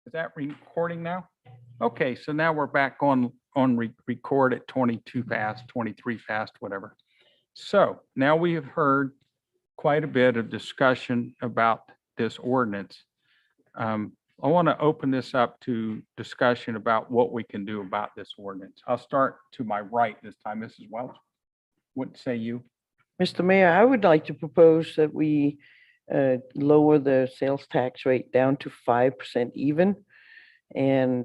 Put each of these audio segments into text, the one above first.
Is that recording now? Okay, so now we're back on record at 22 fast, 23 fast, whatever. So now we have heard quite a bit of discussion about this ordinance. I want to open this up to discussion about what we can do about this ordinance. I'll start to my right this time, Mrs. Welch. What say you? Mr. Mayor, I would like to propose that we lower the sales tax rate down to 5% even. And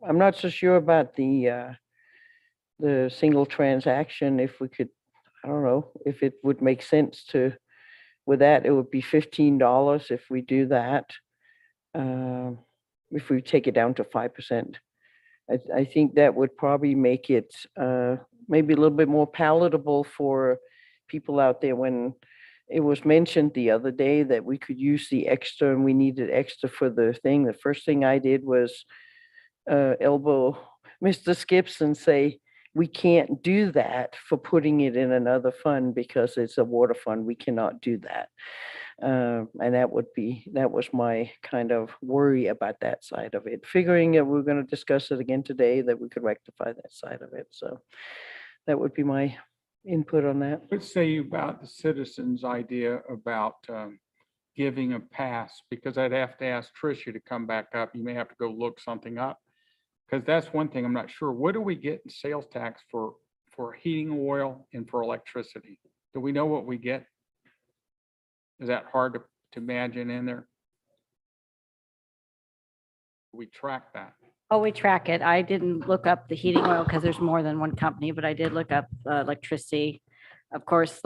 I'm not so sure about the single transaction, if we could, I don't know, if it would make sense to, with that, it would be $15 if we do that. If we take it down to 5%. I think that would probably make it maybe a little bit more palatable for people out there. When it was mentioned the other day that we could use the extra and we needed extra for the thing, the first thing I did was elbow Mr. Skips and say, we can't do that for putting it in another fund because it's a water fund. We cannot do that. And that was my kind of worry about that side of it, figuring that we're going to discuss it again today, that we could rectify that side of it. So that would be my input on that. What say you about the citizens' idea about giving a pass? Because I'd have to ask Tricia to come back up. You may have to go look something up. Because that's one thing I'm not sure. What do we get in sales tax for heating oil and for electricity? Do we know what we get? Is that hard to imagine in there? We track that. Oh, we track it. I didn't look up the heating oil because there's more than one company, but I did look up electricity. Of course,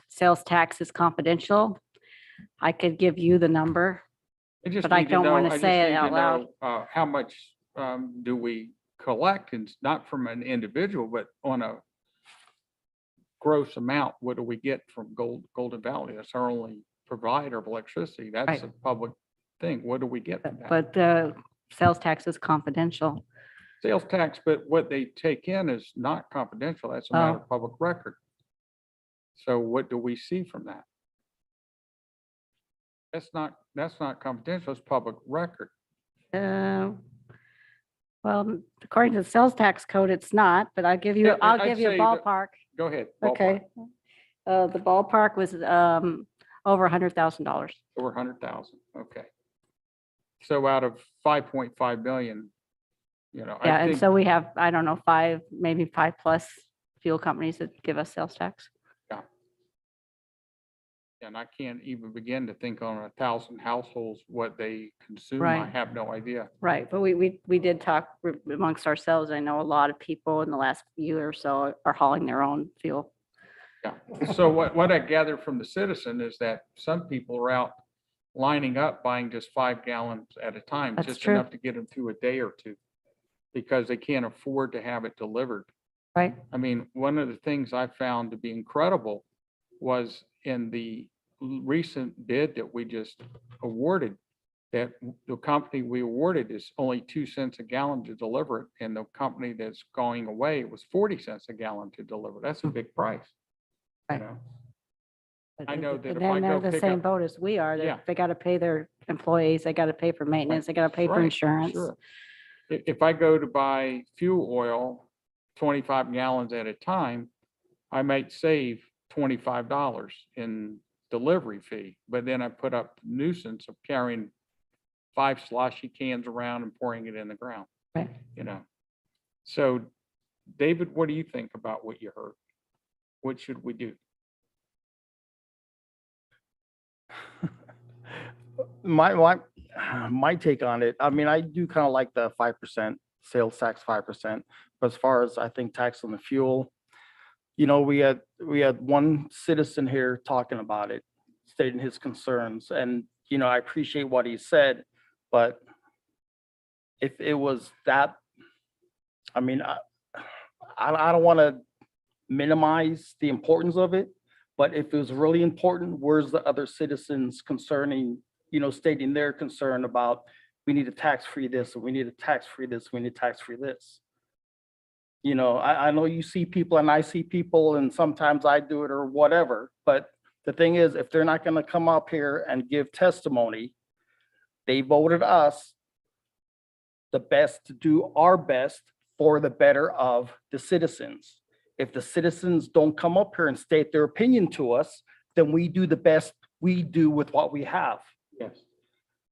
sales tax is confidential. I could give you the number, but I don't want to say it out loud. How much do we collect, and not from an individual, but on a gross amount? What do we get from Golden Valley? That's our only provider of electricity. That's Right. a public thing. What do we get from that? But the sales tax is confidential. Sales tax, but what they take in is not confidential. That's a matter of public record. So what do we see from that? That's not confidential. It's public record. Well, according to the sales tax code, it's not, but I'll give you a ballpark. Go ahead. Okay. The ballpark was over $100,000. Over 100,000. Okay. So out of 5.5 million, Yeah, I and think, so we have, I don't know, maybe 5+ fuel companies that give us sales tax. and I can't even begin to think on 1,000 households what they consume. I Right. have no idea. Right, but we did talk amongst ourselves. I know a lot of people in the last year or so are hauling their own fuel. Yeah. So what I gather from the citizen is that some people are out lining up buying just 5 gallons at a time, That's just true. enough to get them through a day or two, because they can't afford to have it delivered. Right, I mean, one of the things I found to be incredible was in the recent bid that we just awarded, that the company we awarded is only 2 cents a gallon to deliver it. And the company that's going away was 40 cents a gallon to deliver. That's a big price. You Right. know? but I know that and if I then they're go the pick same up- boat as we are. Yeah. They got to pay their employees, they got to pay for maintenance, they got to pay for Right, insurance. sure. If I go to buy fuel oil, 25 gallons at a time, I might save $25 in delivery fee, but then I put up the nuisance of carrying 5 sloshy cans around and pouring it in the ground, Right. you know? So David, what do you think about what you heard? What should we do? My take on it, I mean, I do kind of like the 5% sales tax, 5%. But as far as I think tax on the fuel, we had one citizen here talking about it, stating his concerns, and I appreciate what he said, but if it was that, I mean, I don't want to minimize the importance of it, but if it was really important, where's the other citizens concerning, stating their concern about, we need to tax free this, or we need to tax free this, we need to tax free this. I know you see people and I see people, and sometimes I do it or whatever, but The thing is, if they're not gonna come up here and give testimony, they voted us the best to do our best for the better of the citizens. If the citizens don't come up here and state their opinion to us, then we do the best we do with what we have. Yes.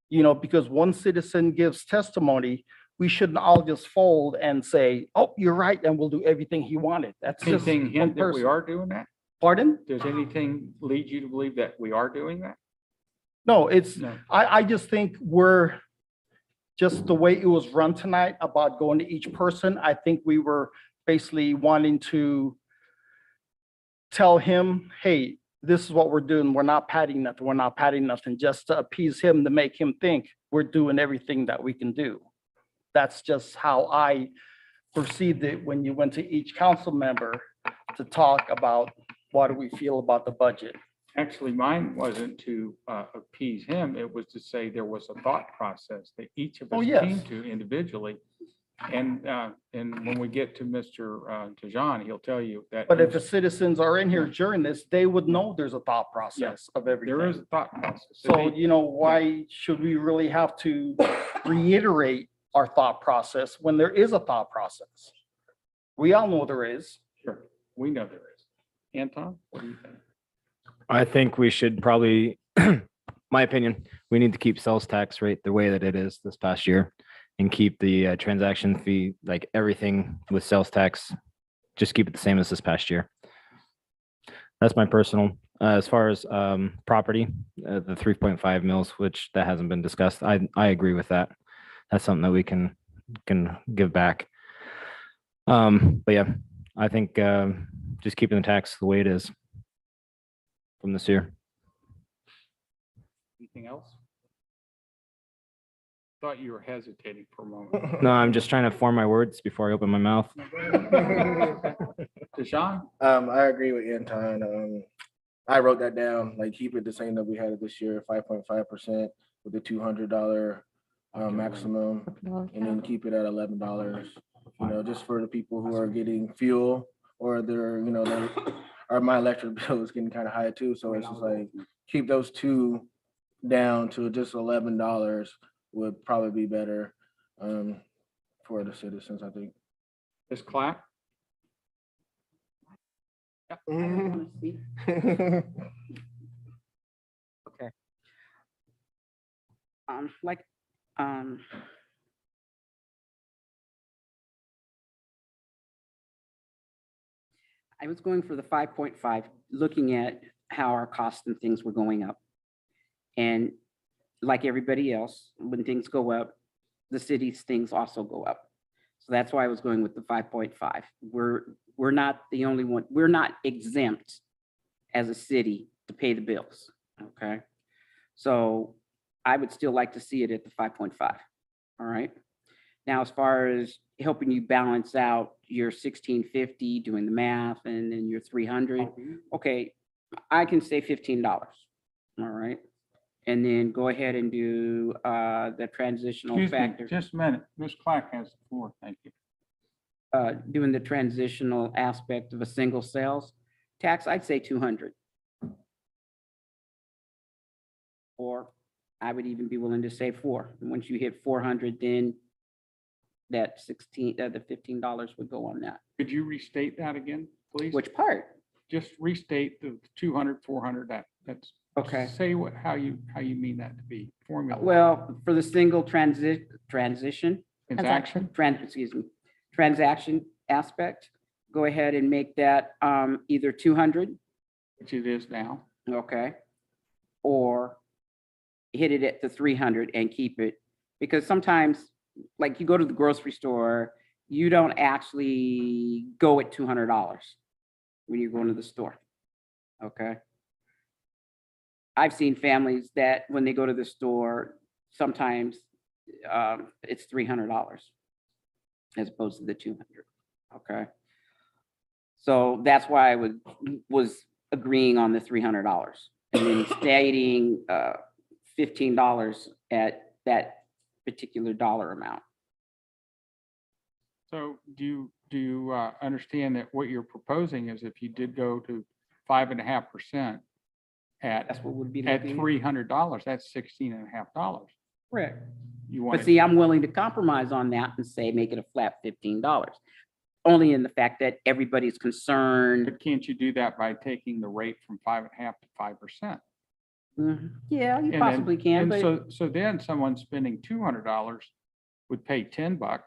You know, because one citizen gives testimony, we shouldn't all just fold and say, oh, you're right, and we'll do everything he wanted. That's just Anything one hint that we person. are doing that? Pardon? Does anything lead you to believe that we are doing that? No, it's, No. I just think we're, just the way it was run tonight about going to each person, I think we were basically wanting to tell him, hey, this is what we're doing. We're not padding nothing. We're not padding nothing, just to appease him, to make him think we're doing everything that we can do. That's just how I perceived it when you went to each council member to talk about what do we feel about the budget. Actually, mine wasn't to appease him. It was to say there was a thought process that each of Oh, us yes. came to individually. And when we get to Mr. Tejan, he'll tell you that. But if the citizens are in here during this, they would know there's a thought process of everything. There is a thought process. So, you know, why should we really have to reiterate our thought process when there is a thought process? We all know there is. Sure, we know there is. Anton, what do you think? I think we should probably, my opinion, we need to keep sales tax rate the way that it is this past year and keep the transaction fee, like everything with sales tax, just keep it the same as this past year. That's my personal, as far as property, the 3.5 mils, which that hasn't been discussed. I agree with that. That's something that we can give back. But yeah, I think just keeping the tax the way it is from this year. Anything else? Thought you were hesitating for a moment. No, I'm just trying to form my words before I open my mouth. Tejan? I agree with Anton. I wrote that down, like keep it the same that we had it this year, 5.5% with the $200 maximum, and then keep it at $11. You know, just for the people who are getting fuel or they're, you know, or my electric bill is getting kind of high too. So it's just like keep those two down to just $11 would probably be better for the citizens, I think. Ms. Clapp? Okay. Like, I was going for the 5.5, looking at how our costs and things were going up. And like everybody else, when things go up, the city's things also go up. So that's why I was going with the 5.5. We're not the only one. We're not exempt as a city to pay the bills, okay? So I would still like to see it at the 5.5, all right? Now, as far as helping you balance out your 1650, doing the math, and then your 300, okay, I can say $15, all right? And then go ahead and do the transitional Excuse me, factor. just a minute. Ms. Clack has the floor. Thank you. Doing the transitional aspect of a single sales tax, I'd say 200. Or I would even be willing to say 4. Once you hit 400, then that the $15 would go on that. Could you restate that again, please? Which part? Just restate the 200, 400, that's. Okay. Say how you mean that to be formula. Well, for the single transition, transaction aspect, go ahead and make that either 200, Which it is now. okay, or hit it at the 300 and keep it, because sometimes, like you go to the grocery store, you don't actually go at $200 when you're going to the store, okay? I've seen families that when they go to the store, sometimes it's $300 as opposed to the 200, okay? So that's why I was agreeing on the $300 and then stating $15 at that particular dollar amount. So do you understand that what you're proposing is if you did go to 5.5%, at, That's what would be at looking at. $300, that's $16.50. Correct. You But want see, to, I'm willing to compromise on that and say, make it a flat $15. Only in the fact that everybody's concerned. but can't you do that by taking the rate from 5.5 to 5%? Yeah, you And then- possibly can, and but so then someone spending $200 would pay $10,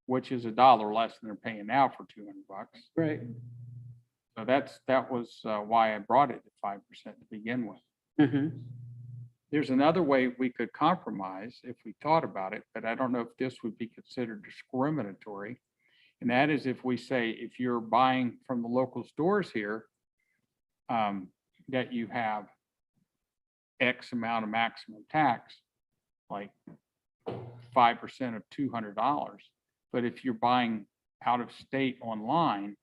which is $1 less than they're paying now for $200. right. So that was why I brought it to 5% to begin with. Mhm. There's another way we could compromise if we thought about it, but I don't know if this would be considered discriminatory. And that is if we say, if you're buying from the local stores here, that you have X amount of maximum tax, like 5% of $200. But if you're buying out of state online,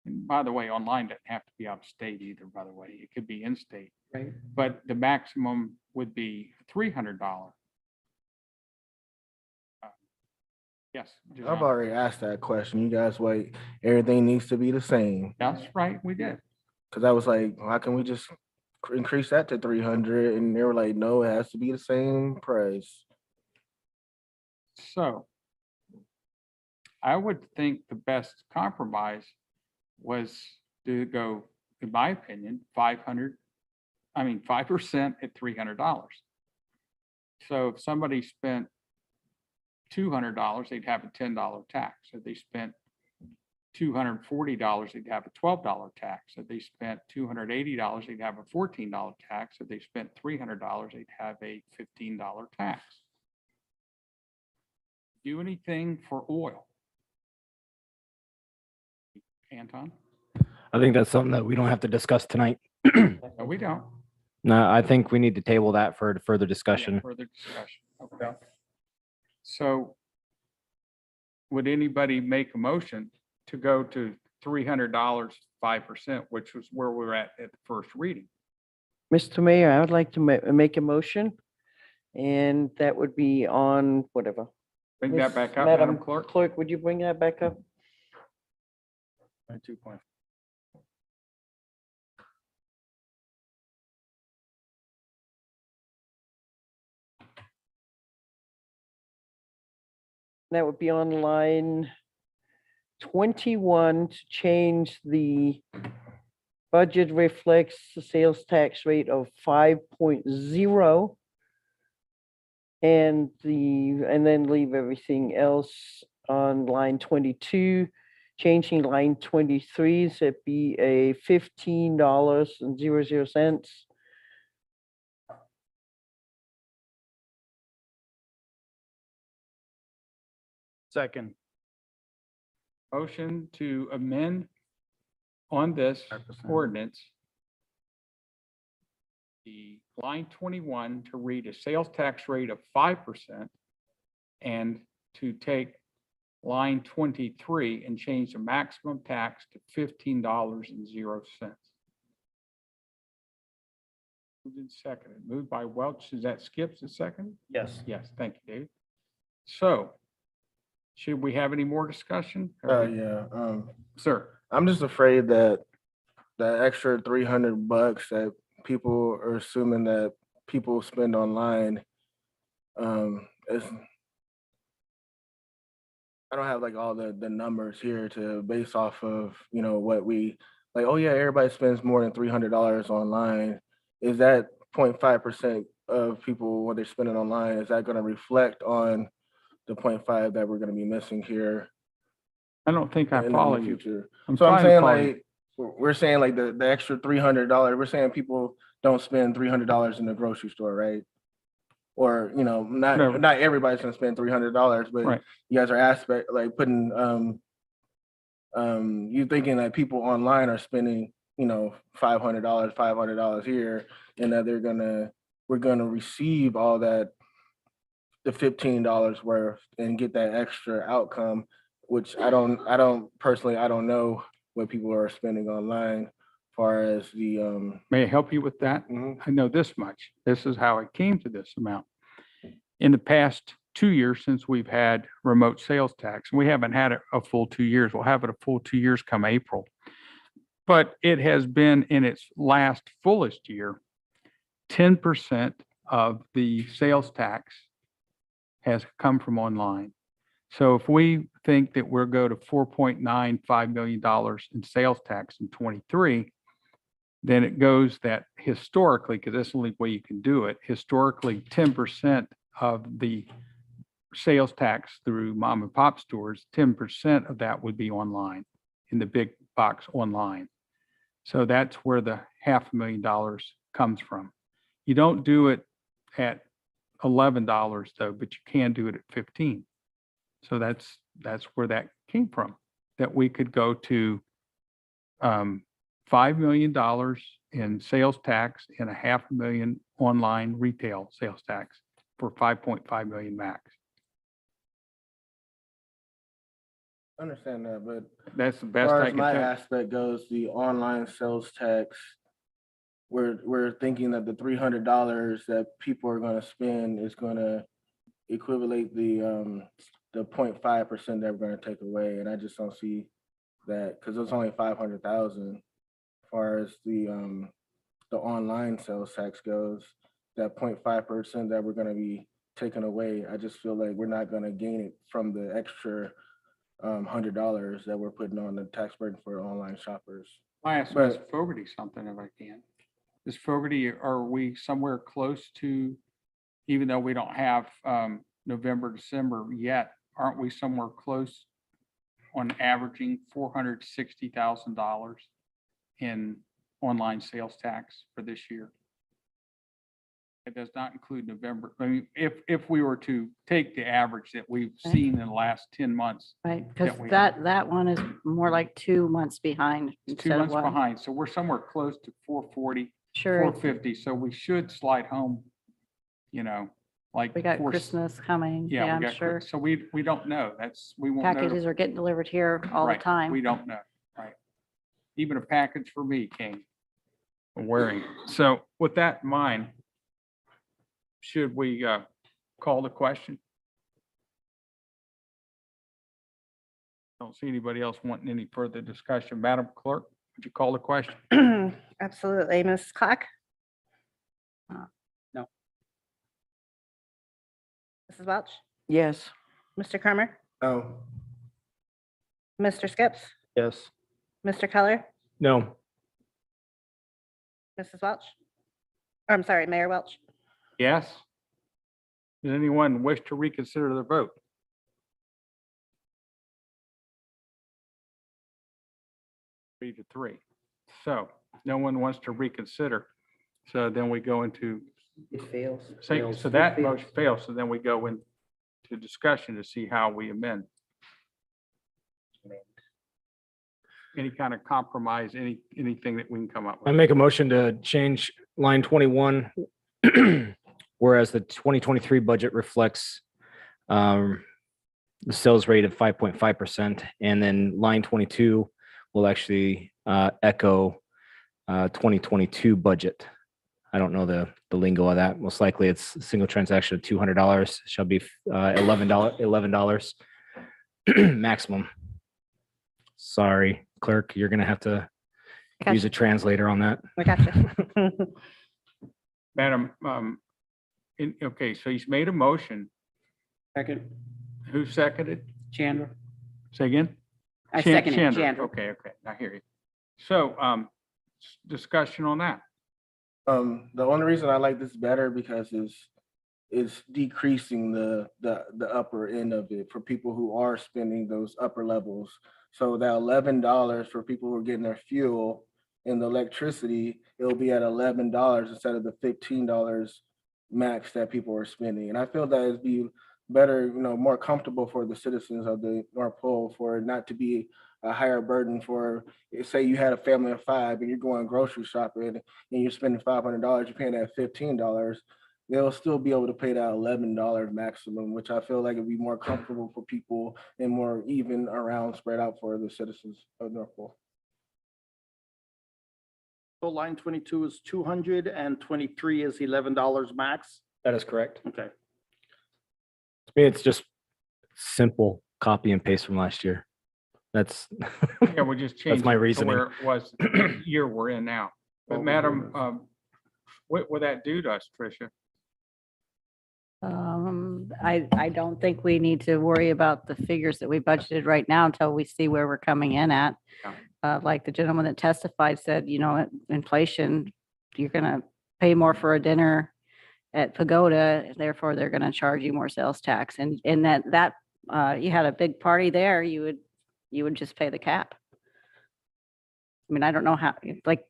and by the way, online doesn't have to be out of state either, by the way, it could be in state, Right. but the maximum would be $300. Yes. I've John. already asked that question. You guys wait, everything needs to be the same. That's right, we did. Cause I was like, how can we just increase that to 300? And they were like, no, it has to be the same price. So I would think the best compromise was to go, in my opinion, 5% at $300. So if somebody spent $200, they'd have a $10 tax. If they spent $240, they'd have a $12 tax. If they spent $280, they'd have a $14 tax. If they spent $300, they'd have a $15 tax. Do anything for oil. Anton? I think that's something that we don't have to discuss tonight. No, we don't. No, I think we need to table that for further Yeah, discussion. further discussion. Okay. So would anybody make a motion to go to $300, 5%, which was where we were at the first reading? Mr. Mayor, I would like to make a motion. And that would be on whatever. Bring that Miss- back up, Madam Clerk. Clerk, would you bring that back up? 2.5. That would be on line 21 to change the budget reflects the sales tax rate of 5.0. And then leave everything else on line 22, changing line 23 to be a $15.00. Second. Motion to amend on this 5%. ordinance the line 21 to read a sales tax rate of 5% and to take line 23 and change the maximum tax to $15.00. Moved and seconded. Moved by Welch. Is that Skips the second? Yes. Yes, thank you, Dave. So should we have any more discussion? Yeah, Sir, I'm just afraid that the extra $300 that people are assuming that people spend online, is, I don't have like all the numbers here to base off of, what we, like, oh yeah, everybody spends more than $300 online. Is that 0.5% of people, what they're spending online, is that gonna reflect on the 0.5 that we're gonna be missing here I don't think I in the follow you. future? I'm So I'm trying to saying follow you. like, we're saying like the extra $300, we're saying people don't spend $300 in the grocery store, right? Or, Whatever. not everybody's gonna spend $300, but Right. you guys are putting, you thinking that people online are spending, $500 here, and that we're gonna receive all that, the $15 worth and get that extra outcome, which I don't know what people are spending online as far as the, May I help you with that? mhm. I know this much. This is how it came to this amount. In the past 2 years since we've had remote sales tax, and we haven't had it a full 2 years. We'll have it a full 2 years come April. But it has been in its last fullest year 10% of the sales tax has come from online. So if we think that we're go to $4.95 million in sales tax in 23, then it goes that historically, because that's the only way you can do it, historically, 10% of the sales tax through mom and pop stores, 10% of that would be online, in the big box online. So that's where the $500,000 comes from. You don't do it at $11 though, but you can do it at 15. So that's where that came from, that we could go to $5 million in sales tax and $500,000 online retail sales tax for 5.5 million max. Understand that, but That's the as best far I as can my tell. aspect goes, the online sales tax, we're thinking that the $300 that people are gonna spend is gonna equivalent the 0.5% that we're gonna take away, and I just don't see that, because it's only 500,000 as far as the online sales tax goes. That 0.5% that we're gonna be taking away, I just feel like we're not gonna gain it from the extra $100 that we're putting on the tax burden for online shoppers. I asked Ms. But- Fogarty something if I can. Ms. Fogarty, are we somewhere close to, even though we don't have November, December yet, aren't we somewhere close on averaging $460,000 in online sales tax for this year? It does not include November. I mean, if we were to take the average that we've Right. seen in the last 10 months, Right, because we- that one is more like 2 months behind it's 2 instead of months 1. behind. So we're somewhere close to 440, Sure, 450. So we should slide home, like. we got four- Christmas coming. Yeah, Yeah, we I'm got, sure. so we don't know. We won't know. Packages are getting delivered here all the Right, time. We don't know, right? Even a package for me came wearing. So with that in mind, should we call the question? Don't see anybody else wanting any further discussion. Madam Clerk, would you call the question? Absolutely. Ms. Clack? No. Mrs. Welch? Yes. Mr. Kermer? No. Mr. Skips? Yes. Mr. Keller? No. Mrs. Welch? I'm sorry, Mayor Welch? Yes? Does anyone wish to reconsider their vote? 3-3. So no one wants to reconsider. So then we go into, It fails. so that motion fails. So then we go into discussion to see how we amend. Any kind of compromise, anything that we can come up I with. make a motion to change line 21. Whereas the 2023 budget reflects the sales rate of 5.5%. And then line 22 will actually echo 2022 budget. I don't know the lingo of that. Most likely it's a single transaction of $200 shall be $11 maximum. Sorry, clerk, you're gonna have to use a translator on that. I got you. Madam, okay, so he's made a motion. Second, Who seconded? Chandra. Say again? I Chan- second it, Chandra. Chandra. Okay, I hear you. So, discussion on that. The only reason I like this better because it's decreasing the upper end of it for people who are spending those upper levels. So that $11 for people who are getting their fuel and the electricity, it'll be at $11 instead of the $15 max that people are spending. And I feel that it'd be better, more comfortable for the citizens of the North Pole for it not to be a higher burden for, say you had a family of 5 and you're going grocery shopping and you're spending $500, you're paying that $15. They'll still be able to pay that $11 maximum, which I feel like it'd be more comfortable for people and more even around spread out for the citizens of North Pole. So line 22 is 200 and 23 is $11 max. That is correct. Okay. To me, it's just simple copy and paste from last year. That's, Yeah, we just changed my it to reasoning. where it was the year we're in now. But Madam What would that do to us, Tricia? I don't think we need to worry about the figures that we budgeted right now until we see where we're coming in at. Yeah. Like the gentleman that testified said, inflation, you're gonna pay more for a dinner at Pagoda, therefore they're gonna charge you more sales tax. And that you had a big party there, you would just pay the cap. I mean, I don't know how, like,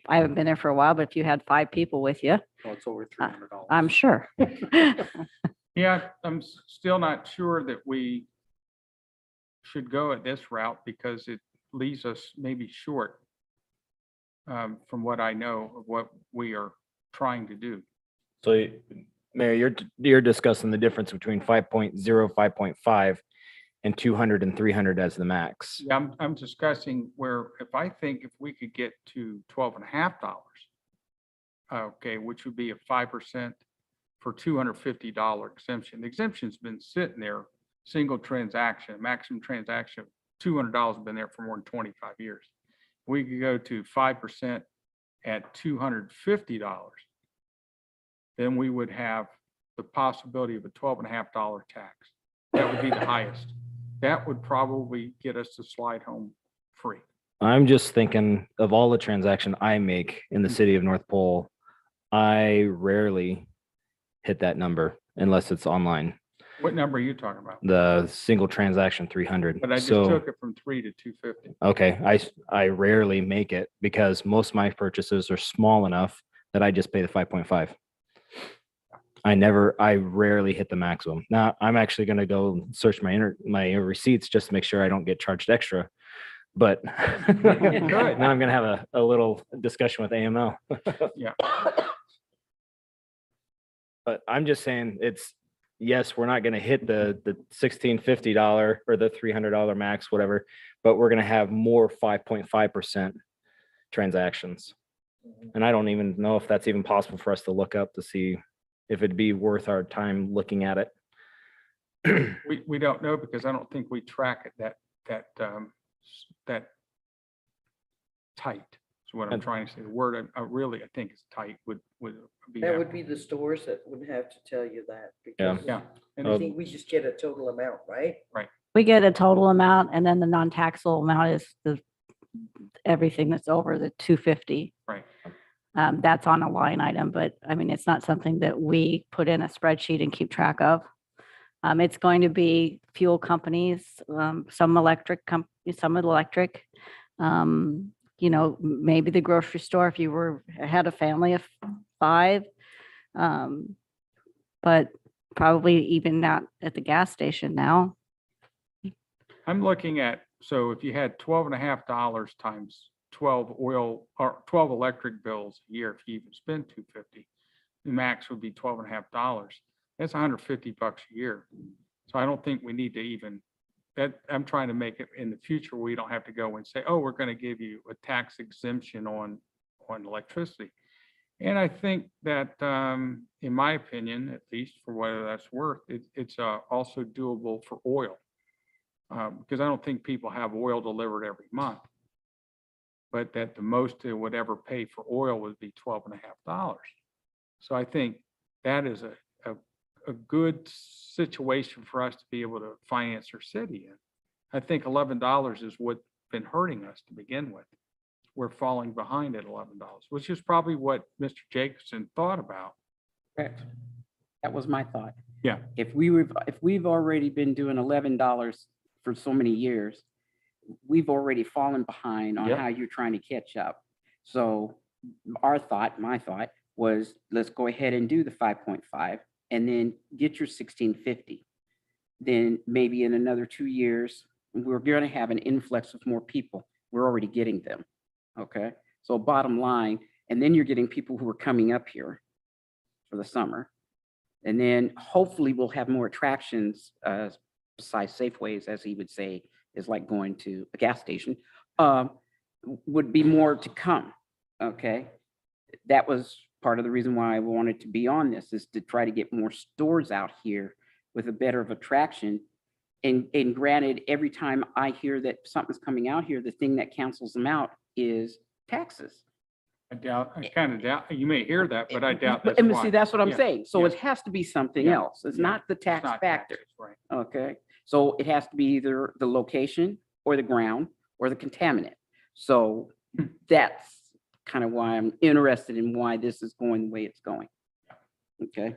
I haven't been there for a while, but if you had 5 people with you, Oh, it's over $300. I'm sure. Yeah, I'm still not sure that we should go at this route because it leaves us maybe short from what I know of what we are trying to do. So, Mayor, you're discussing the difference between 5.0, 5.5, and 200 and 300 as the max. Yeah, I'm discussing where if we could get to $12.50, okay, which would be a 5% for $250 exemption. The exemption's been sitting there, single transaction, maximum transaction, $200 has been there for more than 25 years. We could go to 5% at $250. Then we would have the possibility of a $12.50 tax. That would be the highest. That would probably get us to slide home free. I'm just thinking of all the transaction I make in the city of North Pole, I rarely hit that number unless it's online. What number are you talking about? The single transaction 300. But I just So, took it from 3 to 250. okay, I rarely make it because most of my purchases are small enough that I just pay the 5.5. I rarely hit the maximum. Now I'm actually going to go search my receipts just to make sure I don't get charged extra. But now I'm going to have a little discussion with AML. Yeah. But I'm just saying yes, we're not going to hit the $1,650 or the $300 max, whatever, but we're going to have more 5.5% transactions. And I don't even know if that's even possible for us to look up to see if it'd be worth our time looking at it. We don't know because I don't think we track it that tight. So what I'm trying to say, the word I really think is tight would be. That would be the stores that would have to tell you that. Because Yeah. And I think we just get a total amount, right? We get a total amount and then the non-taxable amount is everything that's over the 250. Right. That's on a line item, but I mean, it's not something that we put in a spreadsheet and keep track of. It's going to be fuel companies, some electric companies, some electric. Maybe the grocery store if you had a family of 5. But probably even not at the gas station now. I'm looking at, so if you had $12.50 times 12 oil or 12 electric bills a year, if you even spend 250, the max would be $12.50. That's $150 a year. So I don't think we need to even, I'm trying to make it in the future, we don't have to go and say, oh, we're going to give you a tax exemption on electricity. And I think that, in my opinion, at least for whatever that's worth, it's also doable for oil. Because I don't think people have oil delivered every month. But that the most they would ever pay for oil would be $12.50. So I think that is a good situation for us to be able to finance our city in. I think $11 is what's been hurting us to begin with. We're falling behind at $11, which is probably what Mr. Jacobson thought about. Correct. That was my thought. Yeah. If we've already been doing $11 for so many years, we've already fallen behind on Yep. how you're trying to catch up. So my thought was, let's go ahead and do the 5.5 and then get your 1650. Then maybe in another 2 years, we're going to have an influx of more people. We're already getting them. Okay. So bottom line, and then you're getting people who are coming up here for the summer. And then hopefully we'll have more attractions besides Safeways, as he would say, is like going to a gas station, would be more to come. Okay. That was part of the reason why I wanted to be on this, is to try to get more stores out here with a better of attraction. And granted, every time I hear that something's coming out here, the thing that cancels them out is taxes. I kind of doubt, you may hear that, but I doubt But- that's And why. see, that's what I'm Yeah, saying. So yeah. it has to be something Yeah, else. It's yeah. not the It's tax not factor. taxes, Right. Okay, so it has to be either the location or the ground or the contaminant. So that's kind of why I'm interested in why this is going the way it's going. Okay,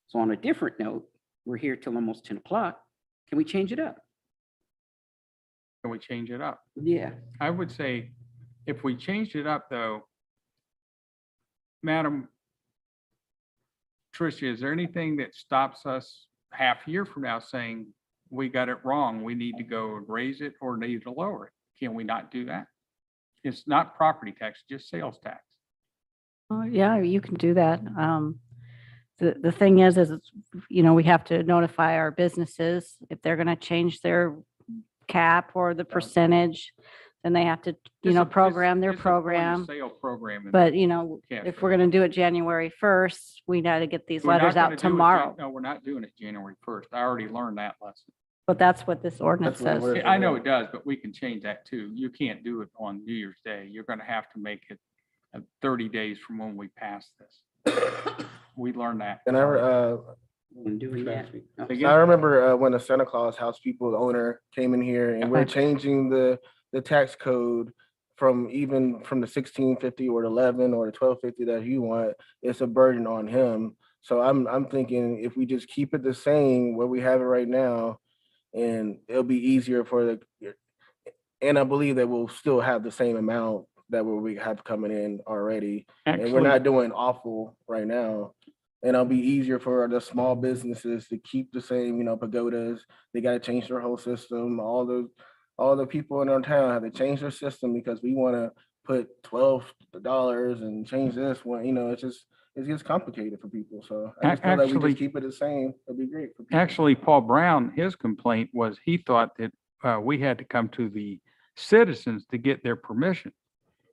so on a different note, we're here till almost 10 o'clock. Can we change it up? Can we change it up? Yeah. I would say if we changed it up though, Madam Tricia, is there anything that stops us half a year from now saying we got it wrong? We need to go and raise it or need to lower it. Can we not do that? It's not property tax, just sales tax. Yeah, you can do that. The thing is it's, we have to notify our businesses if they're going to change their cap or the percentage, then they have to, program their Just a point of program. Sale program. But, Cash if we're going to do it January 1st, we got to get these We're not letters gonna out do it tomorrow. No, we're not doing it January 1st. I already learned that lesson. But that's what this ordinance That's what says. we're- I know it does, but we can change that too. You can't do it on New Year's Day. You're gonna have to make it 30 days from when we pass this. We learned that. And I'm doing that. Oh, Again? I remember when the Santa Claus house people, the owner came in here and we're Okay. changing the tax code from the 1650 or the 11 or the 1250 that you want. It's a burden on him. So I'm thinking if we just keep it the same where we have it right now, and it'll be easier and I believe that we'll still have the same amount that we have coming in already. And we're Actually, not doing awful right now. And it'll be easier for the small businesses to keep the same, pagodas. They got to change their whole system. All the people in our town have to change their system because we want to put $12 and change this one. It gets complicated for people. So I just feel like we Actually- just keep it the same. It'd be great for people. actually, Paul Brown, his complaint was he thought that we had to come to the citizens to get their permission.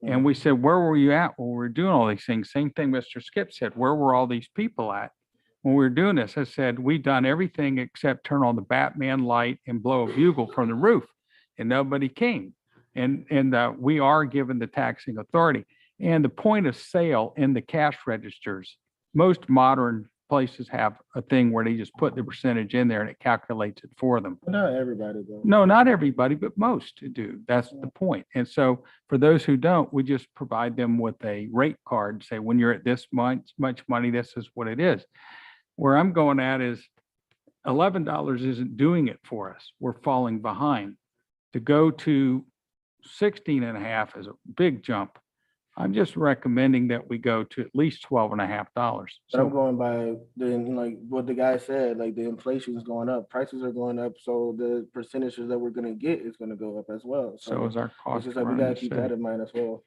And we said, where were you at when we were doing all these things? Same thing Mr. Skip said, where were all these people at when we were doing this? I said, we've done everything except turn on the Batman light and blow a bugle from the roof, and nobody came. And we are given the taxing authority. And the point of sale in the cash registers, most modern places have a thing where they just put the percentage in there and it calculates it for them. Not everybody though. No, not everybody, but most do. That's the point. And so for those who don't, we just provide them with a rate card, say, when you're at this much money, this is what it is. Where I'm going at is $11 isn't doing it for us. We're falling behind. To go to 16.5 is a big jump. I'm just recommending that we go to at least $12.50. But I'm So going by like what the guy said, like the inflation is going up, prices are going up, so the percentages that we're gonna get is gonna go up as well. so is our It's cost just to like we run gotta the keep that city. in mind as well.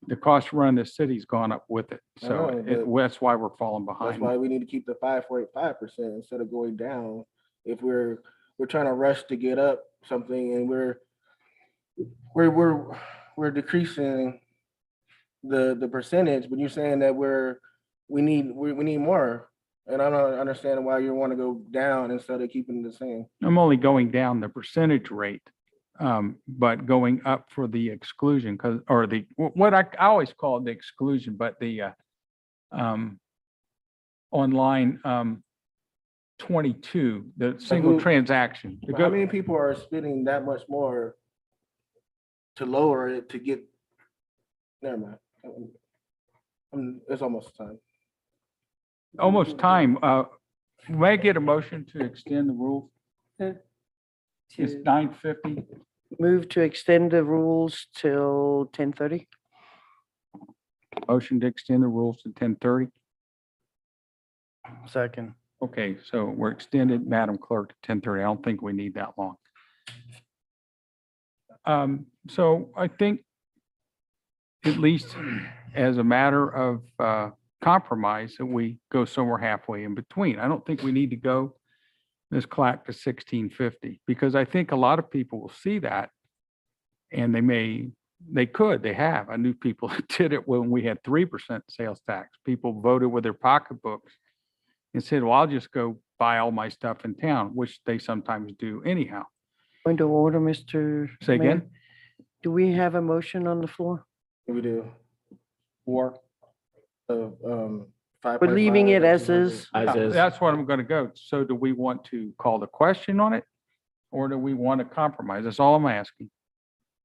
The cost to run the city's gone up with it. I So know, that's why we're falling That's behind. why we need to keep the 5.5% instead of going down. If we're trying to rush to get up something and we're decreasing the percentage, but you're saying that we need more. And I don't understand why you want to go down instead of keeping it the same. I'm only going down the percentage rate, but going up for the exclusion or what I always call the exclusion, but the online 22, the single who- transaction. To But how go- many people are spending that much more to lower it to get, never mind. It's almost time. Almost time. May I get a motion to extend the rules? It's To 9:50. move to extend the rules till 10:30. Motion to extend the rules to 10:30. Second. Okay, so we're extended, Madam Clerk, to 10:30. I don't think we need that long. So I think at least as a matter of compromise, that we go somewhere halfway in between. I don't think we need to go, Ms. Clack, to 1650, because I think a lot of people will see that and they have. I knew people that did it when we had 3% sales tax. People voted with their pocketbooks and said, well, I'll just go buy all my stuff in town, which they sometimes do anyhow. Point of order, Mr. Say Mayor. again? Do we have a motion on the floor? We do. Or, of, 5.5 We're leaving it and as 200. is. As is. That's what I'm going to go. So do we want to call the question on it? Or do we want to compromise? That's all I'm asking.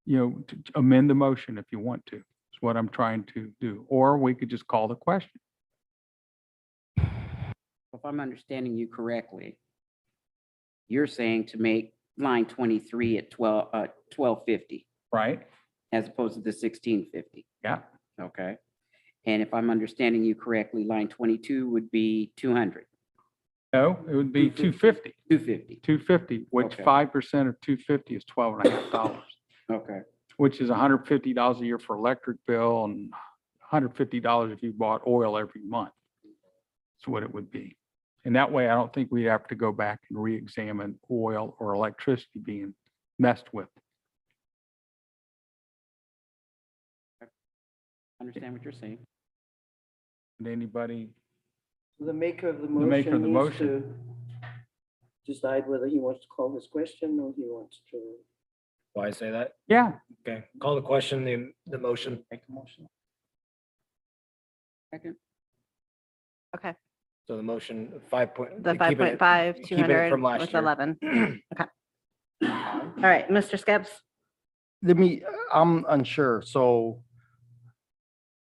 You know, to amend the motion if you want to, is what I'm trying to do. Or we could just call the question, If I'm understanding you correctly, you're saying to make line 23 at 1250 right? as opposed to the 1650. Yeah, Okay. And if I'm understanding you correctly, line 22 would be 200, no, it would be 250, 250. 250, which Okay. 5% of 250 is $12.50, Okay. which is $150 a year for electric bill and $150 if you bought oil every month. That's what it would be. And that way, I don't think we'd have to go back and re-examine oil or electricity being messed with. Understand what you're saying. And anybody, The maker of the The maker of motion the needs to motion. decide whether he wants to call his question or he wants to. Why I say that? yeah, Okay, call the question, the motion. Make a motion. Second. Okay, So the motion, 5 point. the keep it- 5.5, keep it 200 from last with year. 11. All right, Mr. Skips, I'm unsure, so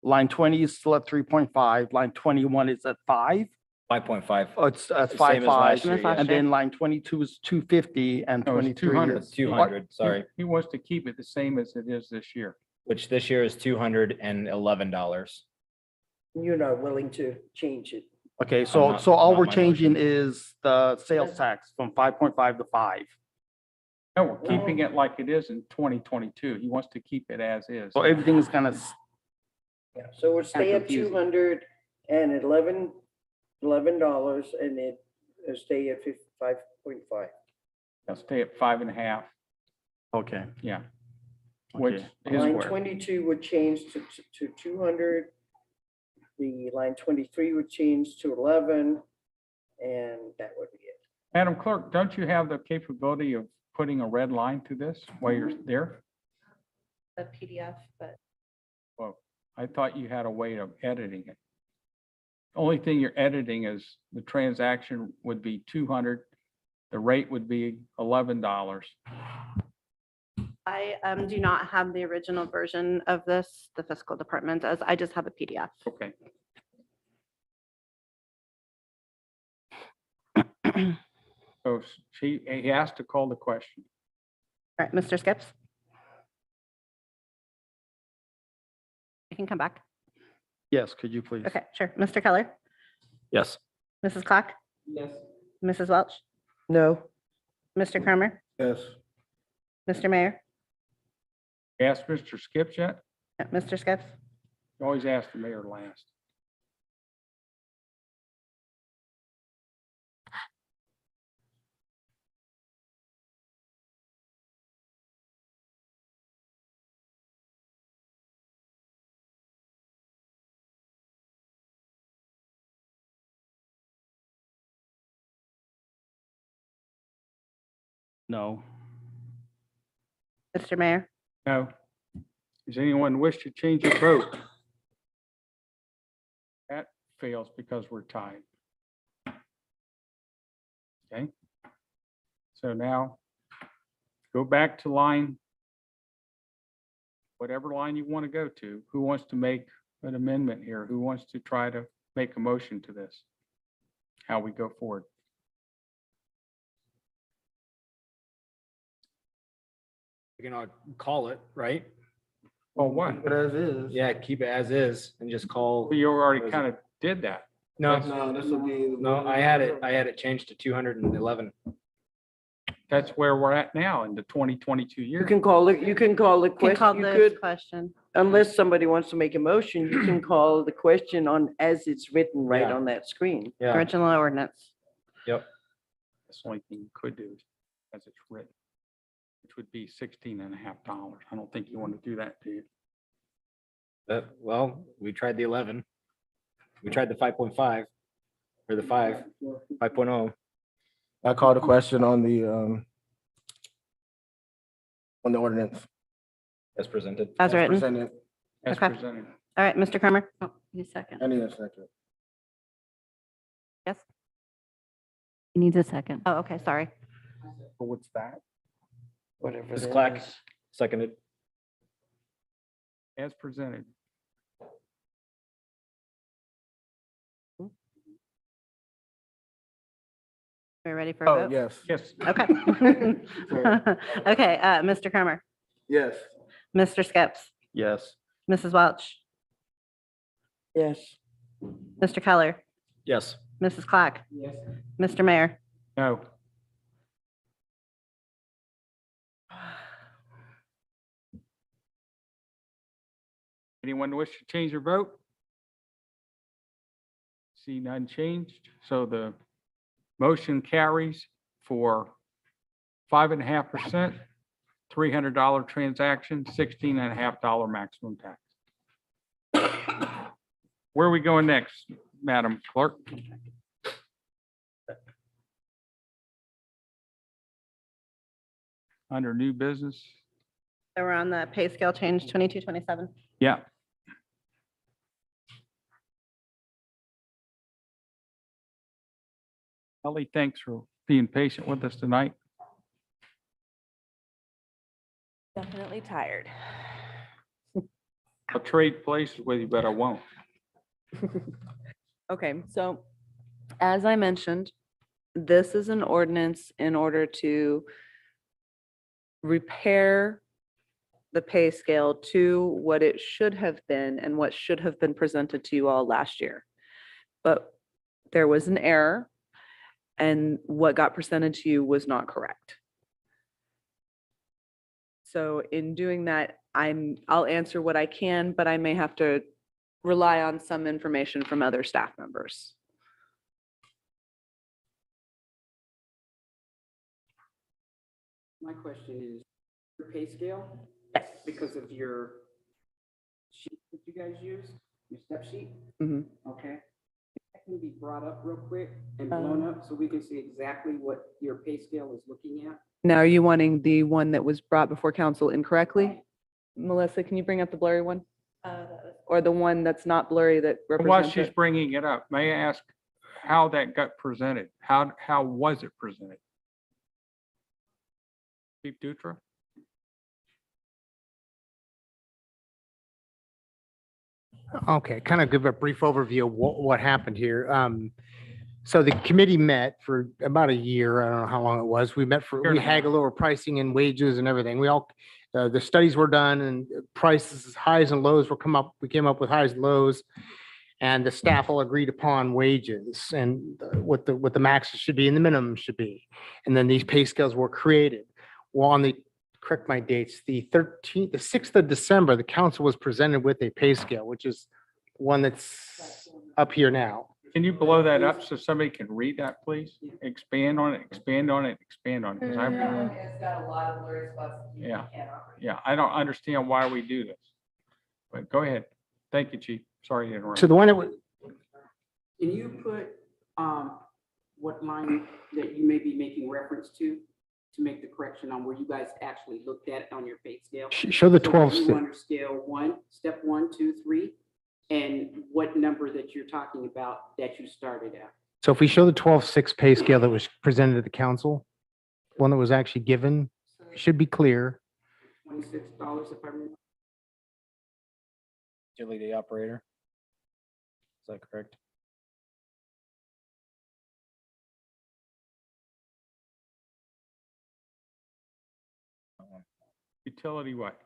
line 20 is still at 3.5, line 21 is at 5. 5.5. Oh, it's at Same as 5.5. last year, Same as last yeah. And then line 22 is 250 and No, it's 23 200. is. It's 200, sorry, he wants to keep it the same as it is this year. which this year is $211. You're not willing to change it. Okay, not- so all not we're my changing motion. is the sales tax from 5.5 to 5. No, we're keeping it like it is in 2022. He wants to keep it as is. So everything is kind of, Yeah, so we'll stay at confusing. $211 and it stay at 5.5. I'll stay at 5.5, okay. yeah. Which Okay. is Line where, 22 would change to 200. The line 23 would change to 11, and that would be it. Madam Clerk, don't you have the capability of putting a red line to this while you're there? the PDF, but Well, I thought you had a way of editing it. Only thing you're editing is the transaction would be 200, the rate would be $11. I do not have the original version of this, the fiscal department does. I just have a PDF. Okay. So he asked to call the question. All right, Mr. Skips? You can come back. Yes, could you please? Okay, sure. Mr. Keller? Yes. Mrs. Clock? Yes. Mrs. Welch? No, Mr. Cromer? Yes. Mr. Mayor? Ask Mr. Skips yet? Mr. Skips? You always ask the mayor last. No. Mr. Mayor? No. Does anyone wish to change your vote? That fails because we're tied. Okay. So now go back to line, whatever line you want to go to. Who wants to make an amendment here? Who wants to try to make a motion to this? How we go forward? You're gonna call it, right? Well, what? But as is. Yeah, keep it as is and just call. You already kind of did that. No, No, this will be. no, I had it changed to 211. That's where we're at now in the 2022 you year. can call it, you can call the Can call question, you this could, question. unless somebody wants to make a motion, you can call the question on as it's written right Yeah. on that screen. Yeah, Original ordinance. yep. That's the only thing you could do as it's written, which would be $16.50. I don't think you want to do that, do you? Well, we tried the 11. We tried the 5.5 or the 5.0. I called a question on the ordinance. As presented. As written. presented. As Okay. presented. All right, Mr. Kramer? Oh, need a second. I need a second. Yes? He needs a second. Oh, okay, sorry. What's that? Whatever Ms. that Clack, is. seconded. As presented. We're ready for a Oh, vote? yes. Yes. Okay. Sorry. Okay, Mr. Kramer, Yes. Mr. Skips, Yes. Mrs. Welch, Yes. Mr. Keller, Yes. Mrs. Clack, Yes. Mr. Mayor. No. Anyone wish to change their vote? See none changed, so the motion carries for 5.5%, $300 transaction, $16.50 maximum tax. Where are we going next, Madam Clerk? Under new business? So we're on the pay scale change 2227. Yeah. Ellie, thanks for being patient with us tonight. Definitely tired. I'll trade places with you, but I won't. Okay, so as I mentioned, this is an ordinance in order to repair the pay scale to what it should have been and what should have been presented to you all last year. But there was an error and what got presented to you was not correct. So in doing that, I'll answer what I can, but I may have to rely on some information from other staff members. My question is, your pay scale? Yes. Because of your sheet that you guys use, your step sheet? Mhm. Okay. That can be brought up real quick and blown up so we can see exactly what your pay scale is looking at. Now, are you wanting the one that was brought before council incorrectly? Melissa, can you bring up the blurry one? Or the one that's not blurry that While represents she's it? bringing it up, may I ask how that got presented? How was it presented? Chief Dutra? Okay, kind of give a brief overview of what happened here. So the committee met for about a year. I don't know how long it was. We met Year and we a half. haggled over pricing and wages and everything. We all, the studies were done and prices, highs and lows we came up with highs and lows. And the staff all agreed upon wages and what the maxes should be and the minimum should be. And then these pay scales were created. Well, on the, correct my dates, the 6th of December, the council was presented with a pay scale, which is one that's up here now. Can you blow that up so somebody can read that, please? Expand on it, expand on it, expand on it. 'Cause It's got a lot of blurry spots. Yeah. Yeah, I don't understand why we do this. But go ahead. Thank you, Chief. Sorry to interrupt. So the one that was, Can you put, what line that you may be making reference to make the correction on where you guys actually looked at it on your pay scale? show the So 12. You under scale 1, step 1, 2, 3, and what number that you're talking about that you started at? So if we show the 12-6 pay scale that was presented to the council, one that was actually given, it should be clear. $26 if I remember. Utility operator. Is that correct? Utility what?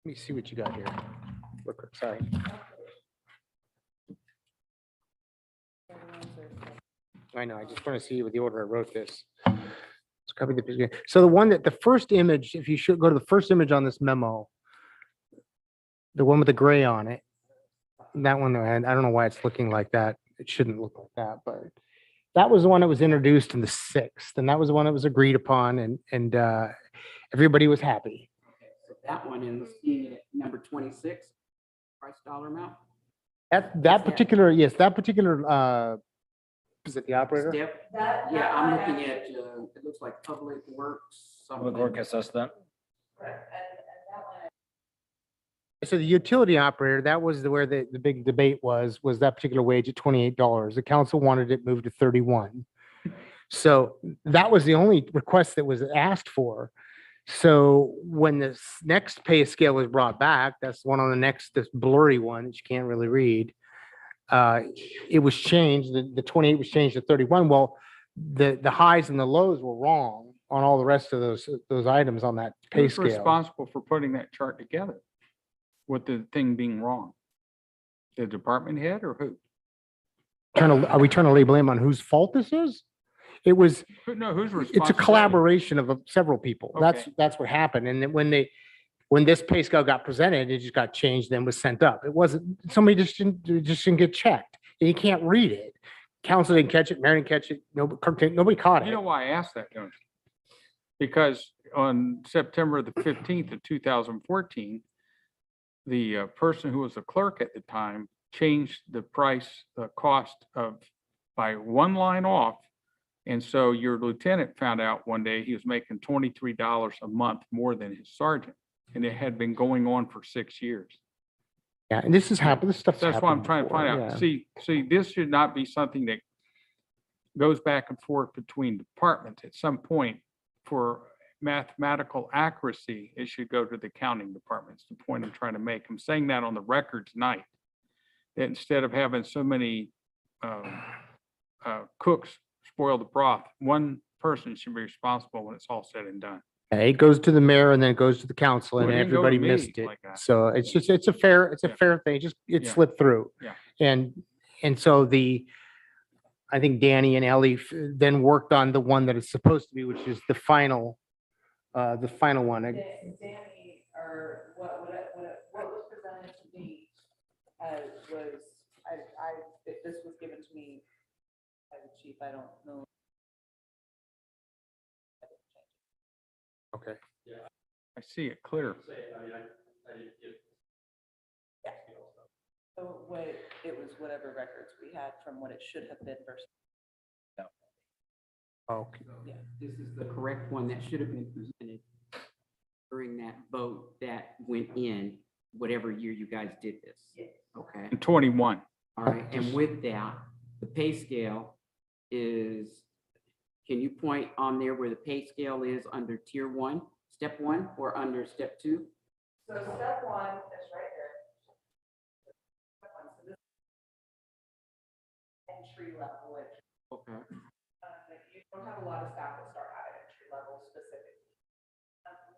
Let me see what you got here. Real quick, sorry. I know, I just want to see with the order I wrote this. Let's copy the picture. So the one that, the first image, if you should go to the first image on this memo, the one with the gray on it, that one, I don't know why it's looking like that. It shouldn't look like that, but that was the one that was introduced in the 6th, and that was the one that was agreed upon, and everybody was happy. So that one is seeing it at number 26, price dollar amount. That particular, yes, that particular, is it the operator? Step, yeah, I'm looking at, it looks like Public Works. Public work assess that. Correct. So the utility operator, that was where the big debate was that particular wage at $28. The council wanted it moved to 31. So that was the only request that was asked for. So when this next pay scale was brought back, that's one on the next, this blurry one that you can't really read. It was changed, the 28 was changed to 31. Well, the highs and the lows were wrong on all the rest of those items on that pay Who's scale. responsible for putting that chart together with the thing being wrong? The department head or who? Are we trying to label him on whose fault this is? It was, No, who's responsible? it's a collaboration of several people. Okay. That's what happened. And then when this pay scale got presented, it just got changed and was sent up. It wasn't, somebody just didn't get checked. And you can't read it. Council didn't catch it, Mayor didn't catch it, nobody caught You know it. why I asked that, don't you? Because on September the 15th of 2014, the person who was the clerk at the time changed the price, the cost of, by one line off. And so your lieutenant found out one day he was making $23 a month more than his sergeant. And it had been going on for 6 years. Yeah, and this has happened, this stuff's That's what I'm happened trying to before, find out. See, this should not be something that goes back and forth between departments. At some point, for mathematical accuracy, it should go to the accounting departments, the point I'm trying to make. I'm saying that on the record tonight. That instead of having so many cooks spoil the broth, one person should be responsible when it's all said and done. Yeah, it goes to the mayor and then it goes to the council and Well, it didn't go to everybody me missed it. like that. So it's just, it's a fair thing, just, it Yeah. slipped through. Yeah. And so I think Danny and Ellie then worked on the one that it's supposed to be, which is the final one. Danny, or what was presented to me was, if this was given to me as a chief, I don't know. Okay. I see it clear. So it was whatever records we had from what it should have been versus. Okay. This is the correct one that should have been presented during that vote that went in, whatever year you guys did this. Okay, In 21. all right, and with that, the pay scale is, can you point on there where the pay scale is under tier 1, step 1, or under step 2? So step one is right there. Step one, so this entry level. Okay. You don't have a lot of staff that start out at entry level specifically.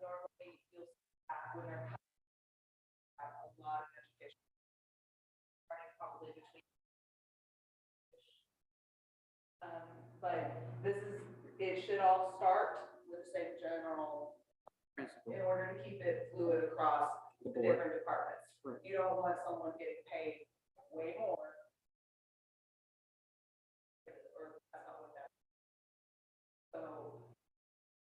Normally, you'll staff when they're have a lot of education. Starting probably between. But this is, it should all start with the same general, Principal. in order to keep it fluid across the board. different departments. Right. You don't want someone getting paid way more. Or that's not what that. So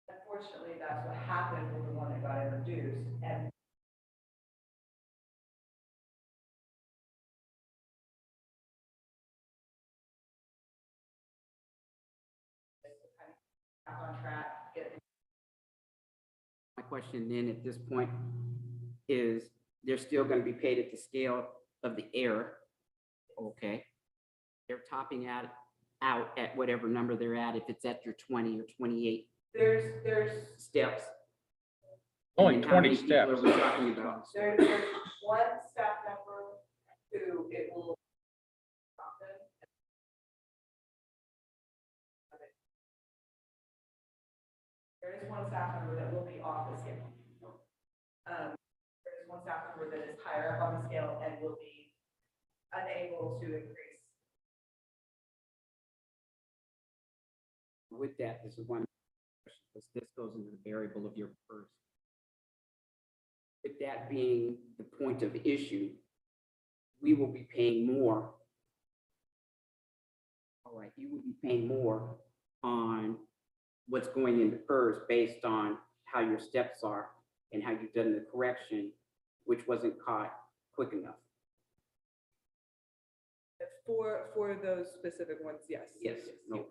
unfortunately, that's what happened with the one that got introduced, and back on track, get. My question then at this point is, they're still going to be paid at the scale of the error. Okay. They're topping out at whatever number they're at, if it's at your 20 or 28 There's steps. Only And how 20 many people steps. are we talking about? There's one staff member who it will. There is one staff member that will be off the scale. There is one staff member that is higher up on the scale and will be unable to increase. With that, this is one question, because this goes into the variable of your first. With that being the point of issue, we will be paying more. All right, you will be paying more on what's going into PERS based on how your steps are and how you've done the correction, which wasn't caught quick enough. For those specific ones, yes. Yes, no,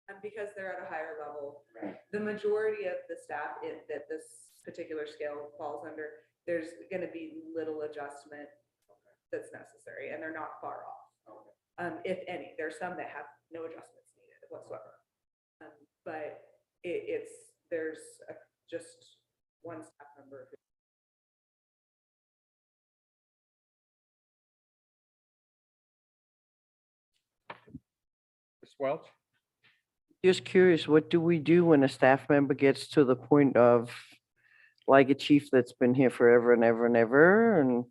And because they're at a higher level, right. the majority of the staff that this particular scale falls under, there's gonna be little adjustment that's necessary, and they're not far off. If any, there's some that have no adjustments needed whatsoever. But there's just one staff member who Ms. Welch? Just curious, what do we do when a staff member gets to the point of, like a chief that's been here forever and ever and ever? And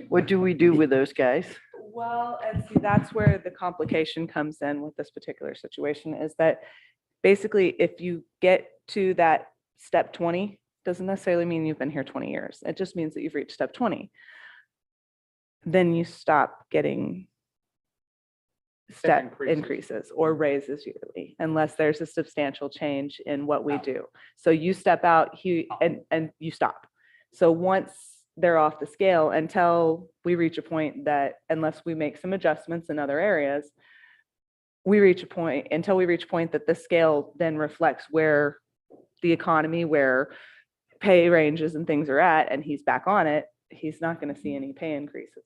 what do we do with those guys? Well, and see, that's where the complication comes in with this particular situation, is that basically if you get to that step 20, doesn't necessarily mean you've been here 20 years. It just means that you've reached step 20. Then you stop getting step increases. increases or raises yearly, unless there's a substantial change in what we do. So you step out, and you stop. So once they're off the scale, until we reach a point that, unless we make some adjustments in other areas, until we reach a point that the scale then reflects where the economy, where pay ranges and things are at, and he's back on it, he's not going to see any pay increases.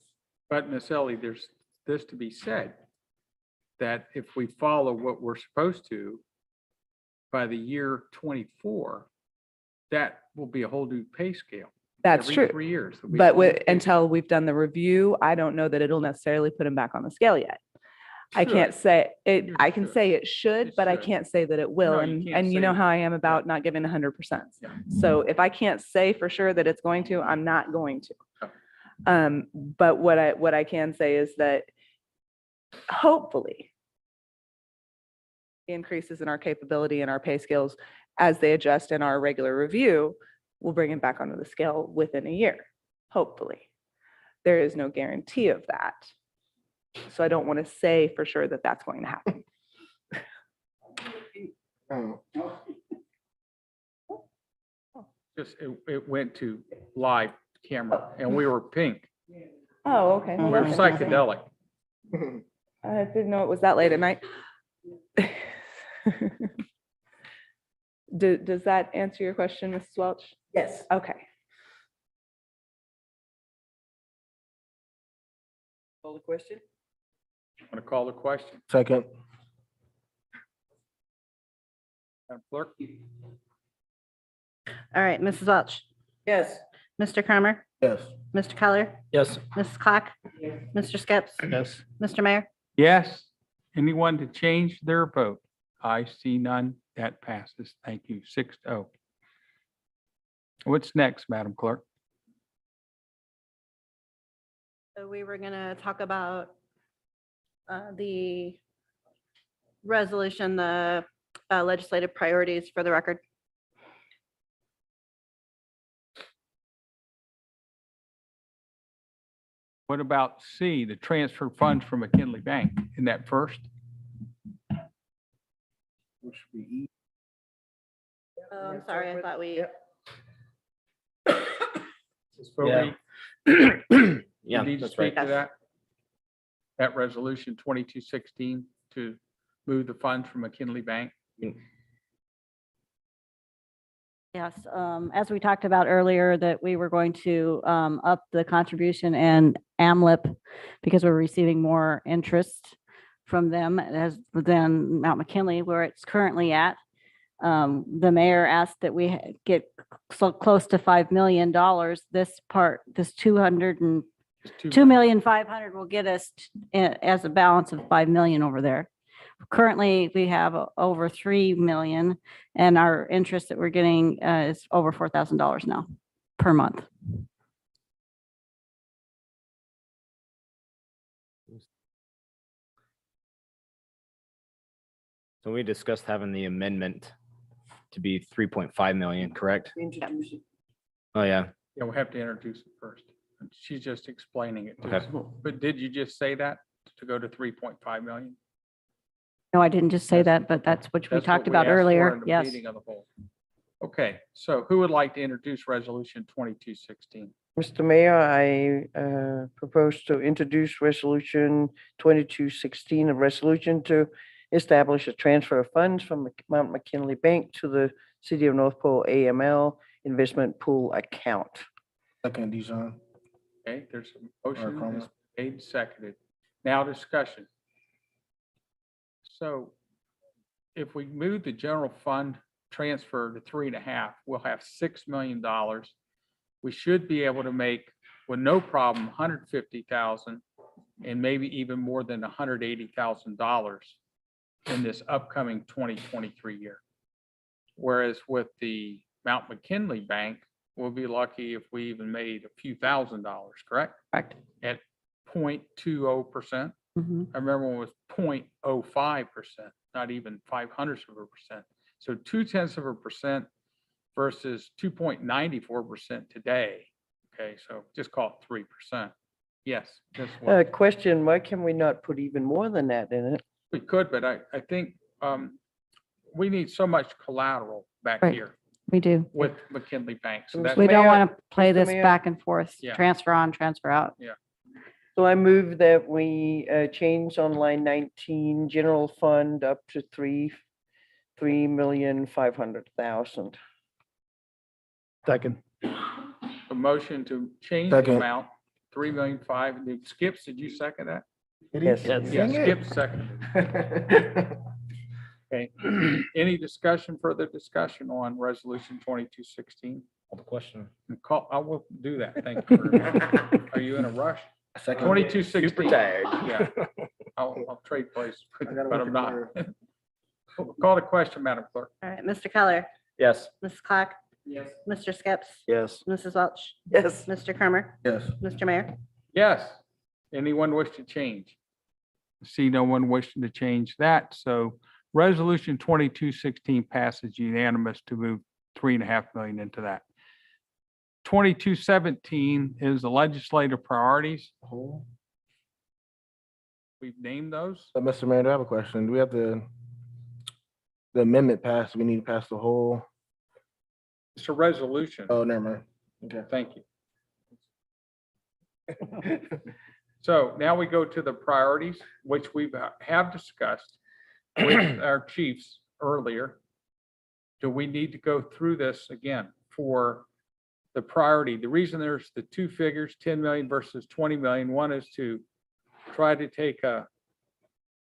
But Ms. Ellie, there's this to be said, that if we follow what we're supposed to, by the year 24, that will be a whole new pay scale. That's Every true. 3 years. there'll be But a whole new pay until we've done the review, I don't know that it'll necessarily put him back on the scale yet. I can't Should. say it, You I can should. say it should, It but I should. can't say that it will. No, you And, can't and you know say- how I am about not giving 100%. Yeah. So if I can't say for sure that it's going to, I'm not going to. Okay. But what I can say is that hopefully increases in our capability and our pay scales as they adjust in our regular review will bring it back onto the scale within a year, hopefully. There is no guarantee of that. So I don't want to say for sure that that's going to happen. Oh, Just, it went to live camera and we were pink. Oh, okay. Well, We're that's interesting. psychedelic. I didn't know it was that late at night. Does that answer your question, Mrs. Welch? Yes. Okay. Call the question? Want to call the question? second, Madam Clerk? All right, Mrs. Welch, Yes. Mr. Kramer, yes. Mr. Keller, Yes. Mrs. Clock, Mr. Skips, Yes. Mr. Mayor. Yes. Anyone to change their vote? I see none. That passes. Thank you. 6-0. What's next, Madam Clerk? So we were gonna talk about the resolution, the legislative priorities for the record. What about C, the transfer funds from McKinley Bank? In that first? Which we eat. Oh, I'm sorry, I thought we, Yeah. You Yeah, need to that's speak right. to that? That resolution 2216 to move the funds from McKinley Bank? Yes, as we talked about earlier, that we were going to up the contribution and AMLIP because we're receiving more interest from them than Mount McKinley, where it's currently at. The mayor asked that we get so close to $5 million. This 2,500,000 will get us as a balance of 5 million over there. Currently, we have over 3 million, and our interest that we're getting is over $4,000 now per month. So we discussed having the amendment to be 3.5 million, correct? Introduce it. Oh, yeah. Yeah, we'll have to introduce it first. She's just explaining it to Okay. us. But did you just say that to go to 3.5 million? No, I didn't just say that, but that's what we That's talked what we about asked for earlier. in the Yes. meeting of the whole. Okay, so who would like to introduce resolution 2216? Mr. Mayor, I propose to introduce Resolution 2216, a resolution to establish a transfer of funds from Mount McKinley Bank to the City of North Pole AML Investment Pool account. Second, Dijon. Okay, there's a motion comment. that's made, and seconded. Now discussion. So if we move the general fund transfer to 3.5, we'll have $6 million. We should be able to make, with no problem, 150,000 and maybe even more than $180,000 in this upcoming 2023 year. Whereas with the Mount McKinley Bank, we'll be lucky if we even made a few $1,000s, correct? Correct. At 0.20%. Mhm. I remember when it was 0.05%, not even 0.05%. So 0.2% versus 2.94% today. Okay, so just call it 3%. Yes, this one, Question, why can we not put even more than that in it? we could, but I think we need so much collateral back Right. here We do. with McKinley Bank. So Mr. that's, We don't Mayor- want to play Mr. this Mayor? back and forth, Yeah. transfer on, transfer out. So I move that we change on line 19, general fund up to 3,500,000. Second. a motion to change the Second. amount, 3,000,005. Skips, did you second that? Yes. Yeah, Skip seconded. Okay. Any discussion, further discussion on resolution 2216? Call the question. I will do that. Thank you. very much. Are you in a rush? Second. 2216. tired. Yeah. I'll trade places, but I gotta but work I'm at not. work. Call the question, Madam Clerk. All right, Mr. Keller, Yes. Mrs. Clack, Yes. Mr. Skips, Yes. Mrs. Welch, Yes. Mr. Kermer, Yes. Mr. Mayor. Yes. Anyone wish to change? See no one wishing to change that. So resolution 2216 passes unanimous to move 3.5 million into that. 2217 is the legislative priorities. We've named those. Mr. Mayor, I have a question. Do we have the amendment passed? We need to pass the whole, It's a resolution. oh, never mind. Okay. Thank you. So now we go to the priorities, which we have discussed with our chiefs earlier. Do we need to go through this again for the priority? The reason there's the two figures, 10 million versus 20 million, one is to try to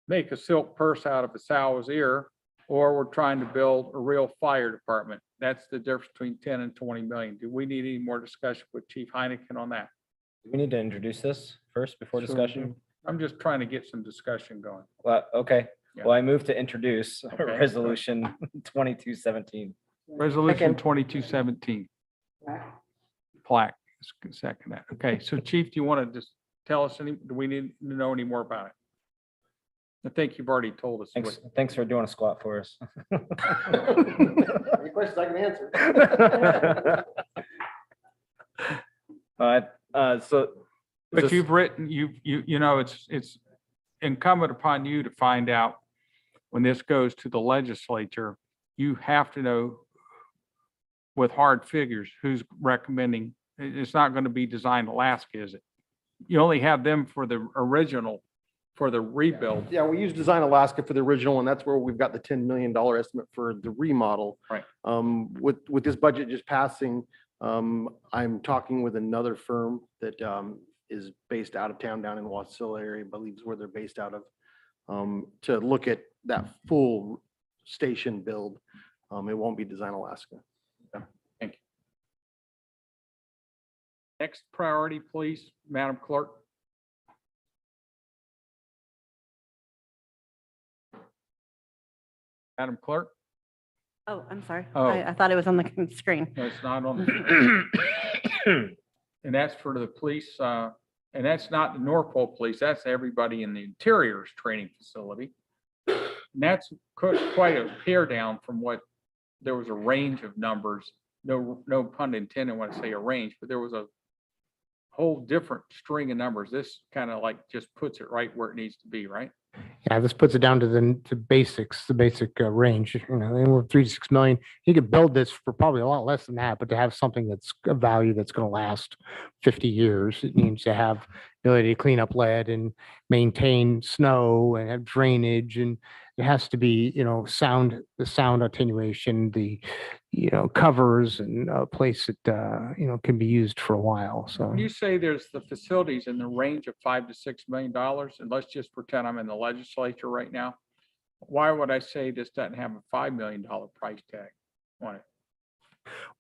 make a silk purse out of a sow's ear, or we're trying to build a real fire department. That's the difference between 10 and 20 million. Do we need any more discussion with Chief Heineken on that? Do we need to introduce this first before Sure discussion? I'm just trying to get some discussion going. Well, okay. Yeah. Well, I move to introduce Okay. resolution 2217. Resolution Second. 2217. Plaque, second that. Okay, so Chief, do you want to just tell us do we need to know any more about it? I think you've already told us. Thanks for doing a squat for us. Any questions I can answer? So. But just- you've written, you know, it's incumbent upon you to find out when this goes to the legislature, you have to know with hard figures who's recommending. It's not going to be Design Alaska, is it? You only have them for the original, for the rebuild. Yeah, we use Design Alaska for the original, and that's where we've got the $10 million estimate for the remodel. Right. With this budget just passing, I'm talking with another firm that is based out of town down in Wasilla area, I believe is where they're based out of, to look at that full station build. It won't be Design Alaska. Next priority, please, Madam Clerk. Madam Clerk? Oh, I'm sorry. Oh. I thought it was on the screen. No, it's not on the. And that's for the police, and that's not the Norfolk Police, that's everybody in the Interiors Training Facility. And that's quite a tear down from what, there was a range of numbers, no pun intended when I say a range, but there was a whole different string of numbers. This kind of like just puts it right where it needs to be, right? Yeah, this puts it down to the basics, the basic range, and we're 3 to 6 million. You could build this for probably a lot less than that, but to have something that's a value that's going to last 50 years, it needs to have ability to clean up lead and maintain snow and have drainage and it has to be, the sound attenuation, the, covers and a place that, can be used for a while. So. When you say there's the facilities in the range of $5 to $6 million, and let's just pretend I'm in the legislature right now, why would I say this doesn't have a $5 million price tag on it?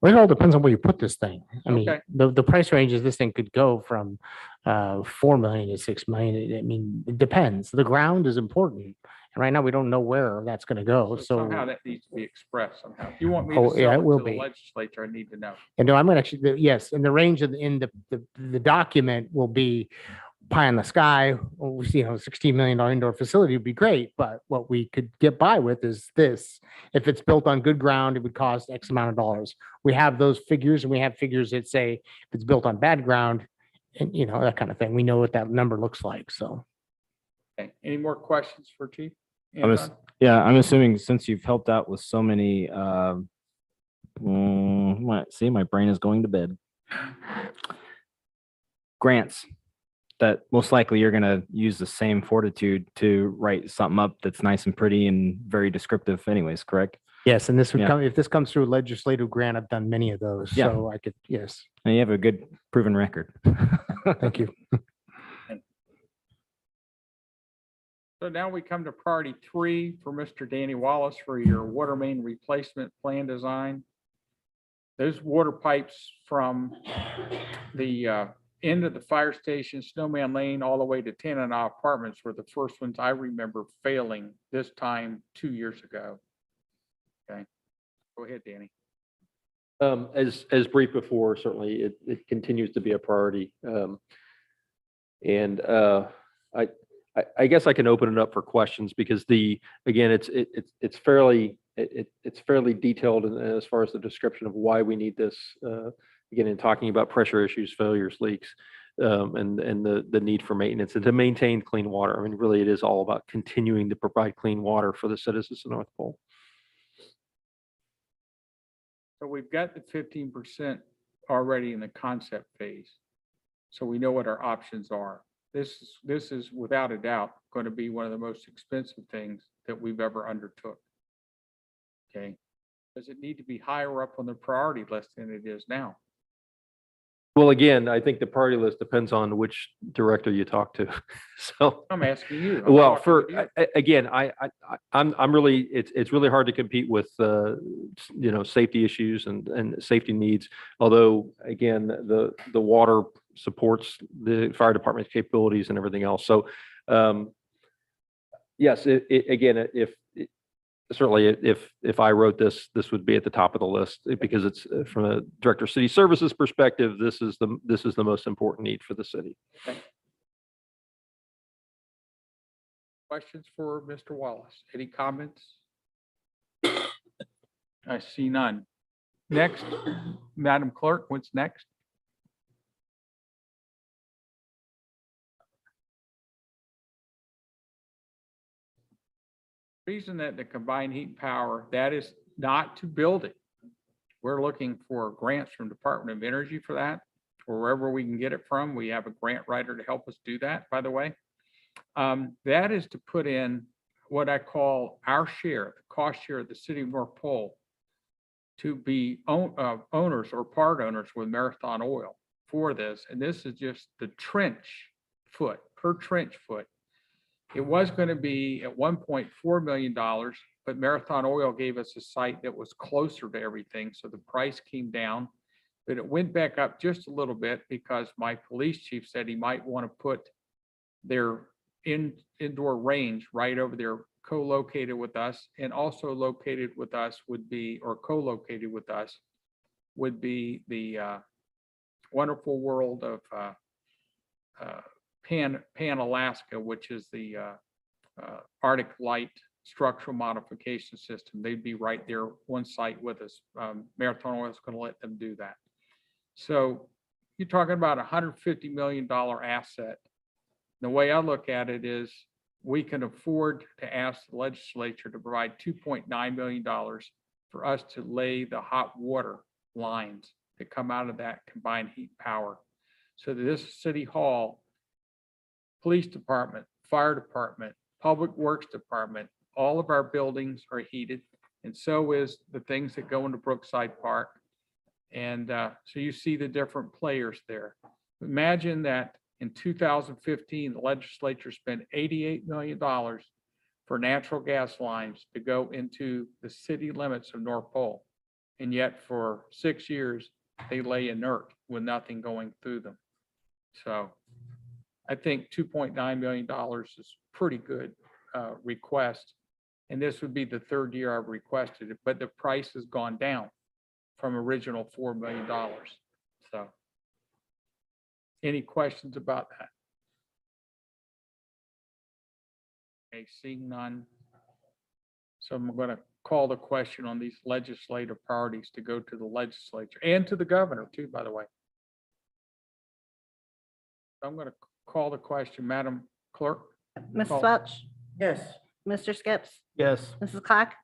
Well, it all depends on where you put this thing. I mean, Okay. the price ranges, this thing could go from 4 million to 6 million. I mean, it depends. The ground is important. And right now, we don't know where that's going to go. So, Somehow that needs to be expressed somehow. If you want me Oh, to yeah, sell it it will to the be. legislature, I need to know. and no, I'm going to actually, yes, in the range of, in the document will be pie in the sky. 16 million indoor facility would be great, but what we could get by with is this. If it's built on good ground, it would cost X amount of dollars. We have those figures, and we have figures that say if it's built on bad ground, and that kind of thing. We know what that number looks like. So Okay. Any more questions for Chief? I'm ass- Anton? Yeah, I'm assuming since you've helped out with so many, see, my brain is going to bed. Grants, that most likely you're going to use the same fortitude to write something up that's nice and pretty and very descriptive anyways, correct? yes, and this would Yeah. come if this comes through a legislative grant. I've done many of those, Yeah. so I could. Yes, And you have a good proven record. thank you. So now we come to priority 3 for Mr. Danny Wallace for your water main replacement plan design. Those water pipes from the end of the fire station, Snowman Lane, all the way to Tanana Apartments were the first ones I remember failing this time 2 years ago. Okay, go ahead, Danny. As briefed before, certainly it continues to be a priority. And I guess I can open it up for questions because again, it's fairly detailed as far as the description of why we need this. Again, in talking about pressure issues, failures, leaks, and the need for maintenance and to maintain clean water. I mean, really, it is all about continuing to provide clean water for the citizens of North Pole. So we've got the 15% already in the concept phase. So we know what our options are. This is without a doubt going to be one of the most expensive things that we've ever undertook. Okay. Does it need to be higher up on the priority list than it is now? Well, again, I think the priority list depends on which director you talk to. So, I'm asking you. I'm well, talking to you. again, I'm really, it's really hard to compete with, safety issues and safety needs. Although, again, the water supports the fire department's capabilities and everything else. So, yes, again, certainly if I wrote this would be at the top of the list because it's from a director of city services perspective, this is the most important need for the city. Okay. Questions for Mr. Wallace? Any comments? I see none. Next, Madam Clerk, what's next? Reason that the combined heat and power, that is not to build it. We're looking for grants from Department of Energy for that, or wherever we can get it from. We have a grant writer to help us do that, by the way. That is to put in what I call our share, the cost share of the city of North Pole to be owners or part owners with Marathon Oil for this. And this is just the trench foot, per trench foot. It was going to be at $1.4 million, but Marathon Oil gave us a site that was closer to everything. So the price came down, but it went back up just a little bit because my police chief said he might want to put their indoor range right over there, co-located with us, and also located with us would be, or co-located with us would be the wonderful world of Pan Alaska, which is the Arctic Light structural modification system. They'd be right there on site with us. Marathon Oil is going to let them do that. So you're talking about $150 million asset. The way I look at it is we can afford to ask the legislature to provide $2.9 million for us to lay the hot water lines that come out of that combined heat power. So that this city hall, police department, fire department, public works department, all of our buildings are heated, and so is the things that go into Brookside Park. And so you see the different players there. Imagine that in 2015, the legislature spent $88 million for natural gas lines to go into the city limits of North Pole. And yet for 6 years, they lay inert with nothing going through them. So I think $2.9 million is pretty good request. And this would be the third year I've requested it, but the price has gone down from original $4 million. So any questions about that? Okay, seeing none. So I'm going to call the question on these legislative priorities to go to the legislature and to the governor too, by the way. I'm going to call the question, Madam Clerk. Mrs. Call. Welch, Yes. Mr. Skips, Yes. Mrs. Clock,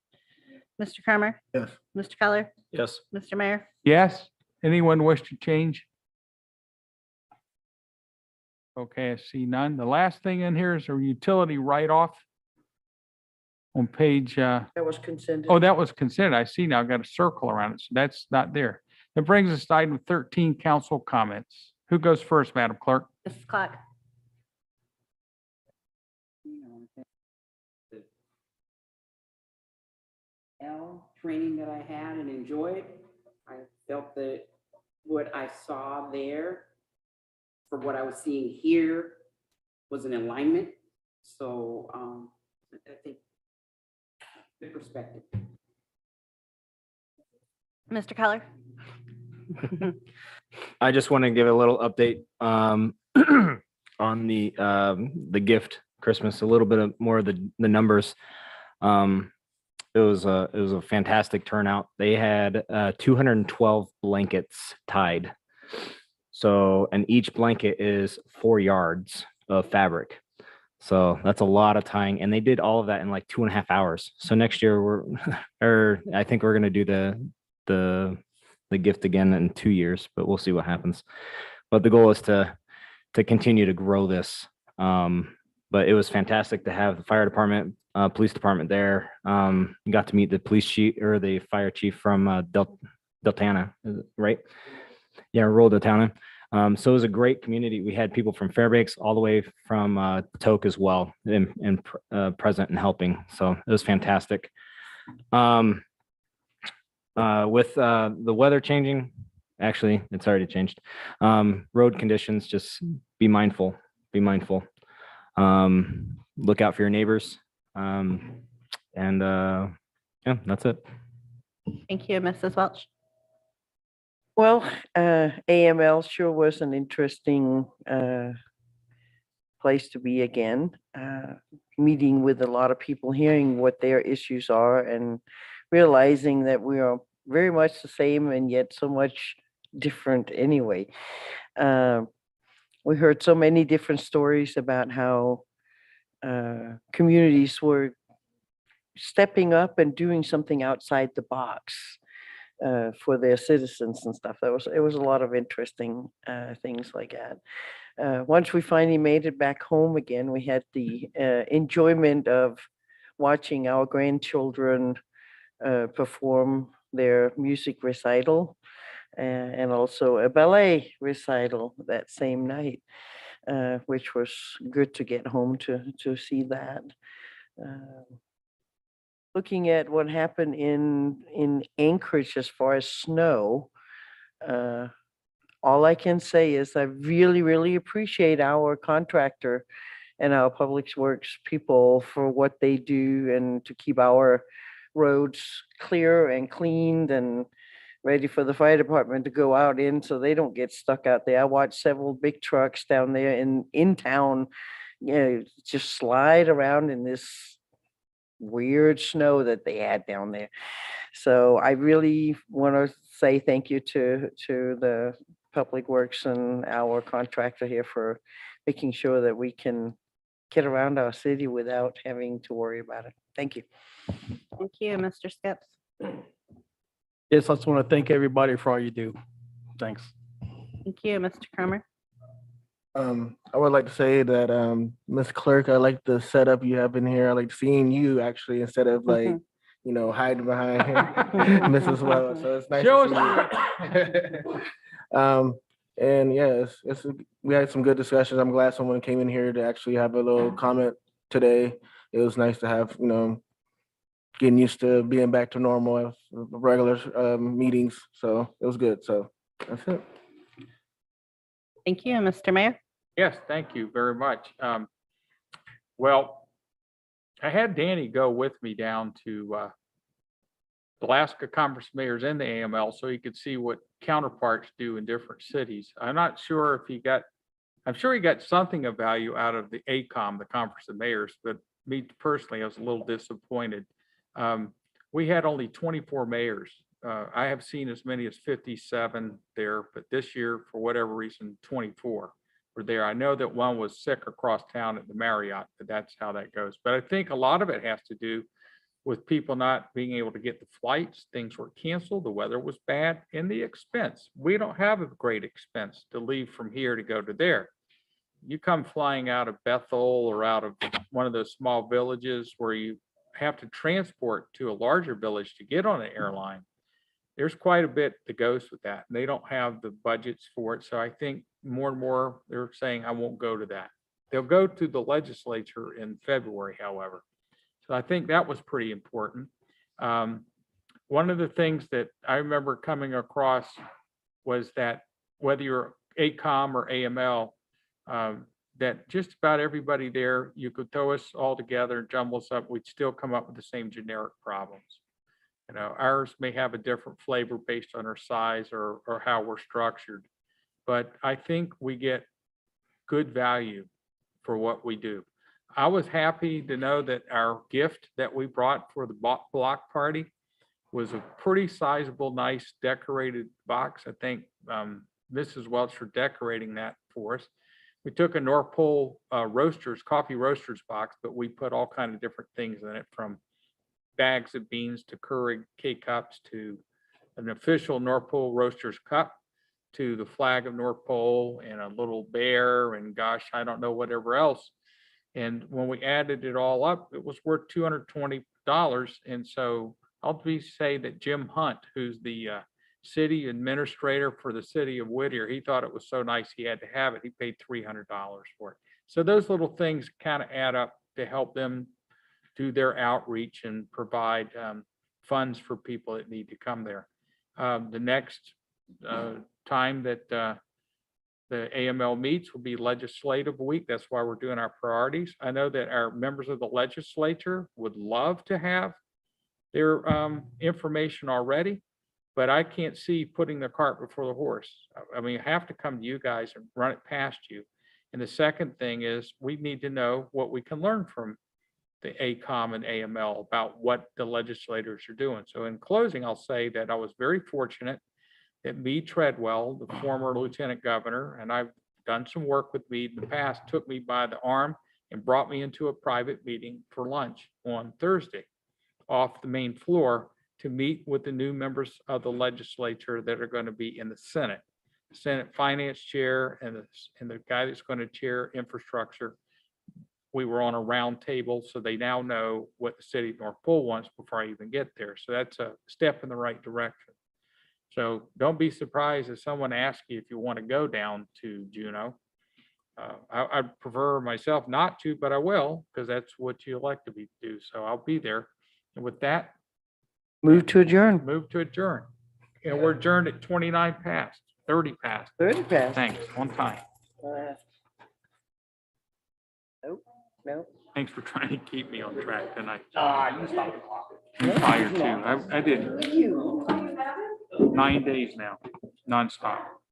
Mr. Kramer, Yes. Mr. Keller, Yes. Mr. Mayor. Yes. Anyone wish to change? Okay, I see none. The last thing in here is a utility write-off on page, That was consented. oh, that was considered. I see now. I've got a circle around it, so that's not there. That brings us to item 13, council comments. Who goes first, Madam Clerk? Mrs. Clock. Training that I had and enjoyed. I felt that what I saw there for what I was seeing here was in alignment. So I think good perspective. Mr. Keller. I just want to give a little update on the gift Christmas, a little bit of more of the numbers. It was a fantastic turnout. They had 212 blankets tied. So, and each blanket is 4 yards of fabric. So that's a lot of tying, and they did all of that in like 2.5 hours. So next year I think we're gonna do the gift again in 2 years, but we'll see what happens. But the goal is to continue to grow this. But it was fantastic to have the fire department, police department there. Got to meet the police chief or the fire chief from Deltana, right? Yeah, rural Deltana. So it was a great community. We had people from Fairbanks all the way from Toke as well, and present and helping. So it was fantastic. With the weather changing, actually, it's already changed. Road conditions, just be mindful. Be mindful. Look out for your neighbors. And yeah, that's it. Thank you, Mrs. Welch. Well, AML sure was an interesting place to be again. Meeting with a lot of people, hearing what their issues are, and realizing that we are very much the same and yet so much different anyway. We heard so many different stories about how communities were stepping up and doing something outside the box for their citizens and stuff. It was a lot of interesting things like that. Once we finally made it back home again, we had the enjoyment of watching our grandchildren perform their music recital and also a ballet recital that same night, which was good to get home to see that. Looking at what happened in Anchorage as far as snow, all I can say is I really, really appreciate our contractor and our public works people for what they do and to keep our roads clear and cleaned and ready for the fire department to go out in so they don't get stuck out there. I watched several big trucks down there in town, just slide around in this weird snow that they had down there. So I really want to say thank you to the Public Works and our contractor here for making sure that we can get around our city without having to worry about it. Thank you. Thank you, Mr. Skips. Yes, I just want to thank everybody for all you do. Thanks. Thank you, Mr. Kramer. I would like to say that, Ms. Clerk, I like the setup you have in here. I like seeing you actually instead of like, hiding behind Mrs. Wells. So it's nice Show to see you. And yeah, we had some good discussions. I'm glad someone came in here to actually have a little comment today. It was nice to have, getting used to being back to normal regular meetings. So it was good. So that's it. Thank you, Mr. Mayor. Yes, thank you very much. Well, I had Danny go with me down to Alaska Conference of Mayors and the AML so he could see what counterparts do in different cities. I'm not sure if I'm sure he got something of value out of the ACOM, the Conference of Mayors, but me personally, I was a little disappointed. We had only 24 mayors. I have seen as many as 57 there, but this year, for whatever reason, 24 were there. I know that one was sick across town at the Marriott, but that's how that goes. But I think a lot of it has to do with people not being able to get the flights. Things were canceled, the weather was bad, and the expense. We don't have a great expense to leave from here to go to there. You come flying out of Bethel or out of one of those small villages where you have to transport to a larger village to get on an airline. There's quite a bit that goes with that. They don't have the budgets for it. So I think more and more they're saying, I won't go to that. They'll go to the legislature in February, however. So I think that was pretty important. One of the things that I remember coming across was that whether you're ACOM or AML, that just about everybody there, you could throw us all together, jumble us up, we'd still come up with the same generic problems. Ours may have a different flavor based on our size or how we're structured, but I think we get good value for what we do. I was happy to know that our gift that we brought for the block party was a pretty sizable, nice decorated box. I think Mrs. Welch for decorating that for us. We took a North Pole coffee roasters box, but we put all kinds of different things in it, from bags of beans to Keurig K-cups to an official North Pole roasters cup to the flag of North Pole and a little bear and gosh, I don't know, whatever else. And when we added it all up, it was worth $220. And so I'll say that Jim Hunt, who's the city administrator for the city of Whittier, he thought it was so nice he had to have it. He paid $300 for it. So those little things kind of add up to help them do their outreach and provide funds for people that need to come there. The next time that the AML meets will be legislative week. That's why we're doing our priorities. I know that our members of the legislature would love to have their information already, but I can't see putting the cart before the horse. I mean, I have to come to you guys and run it past you. And the second thing is we need to know what we can learn from the ACOM and AML about what the legislators are doing. So in closing, I'll say that I was very fortunate that Meade Treadwell, the former lieutenant governor, and I've done some work with Meade in the past, took me by the arm and brought me into a private meeting for lunch on Thursday off the main floor to meet with the new members of the legislature that are going to be in the Senate Finance Chair and the guy that's going to chair infrastructure. We were on a round table, so they now know what the city of North Pole wants before I even get there. So that's a step in the right direction. So don't be surprised if someone asks you if you want to go down to Juneau. I'd prefer myself not to, but I will, because that's what you elect me to do. So I'll be there. And with that, Move to adjourn. move to adjourn. And we're adjourned at 29 past, 30 past. 30 past. Thanks, on time. Nope, nope. Thanks for trying to keep me on track tonight. You stop the clock. I'm tired too. I did 9 days now, nonstop.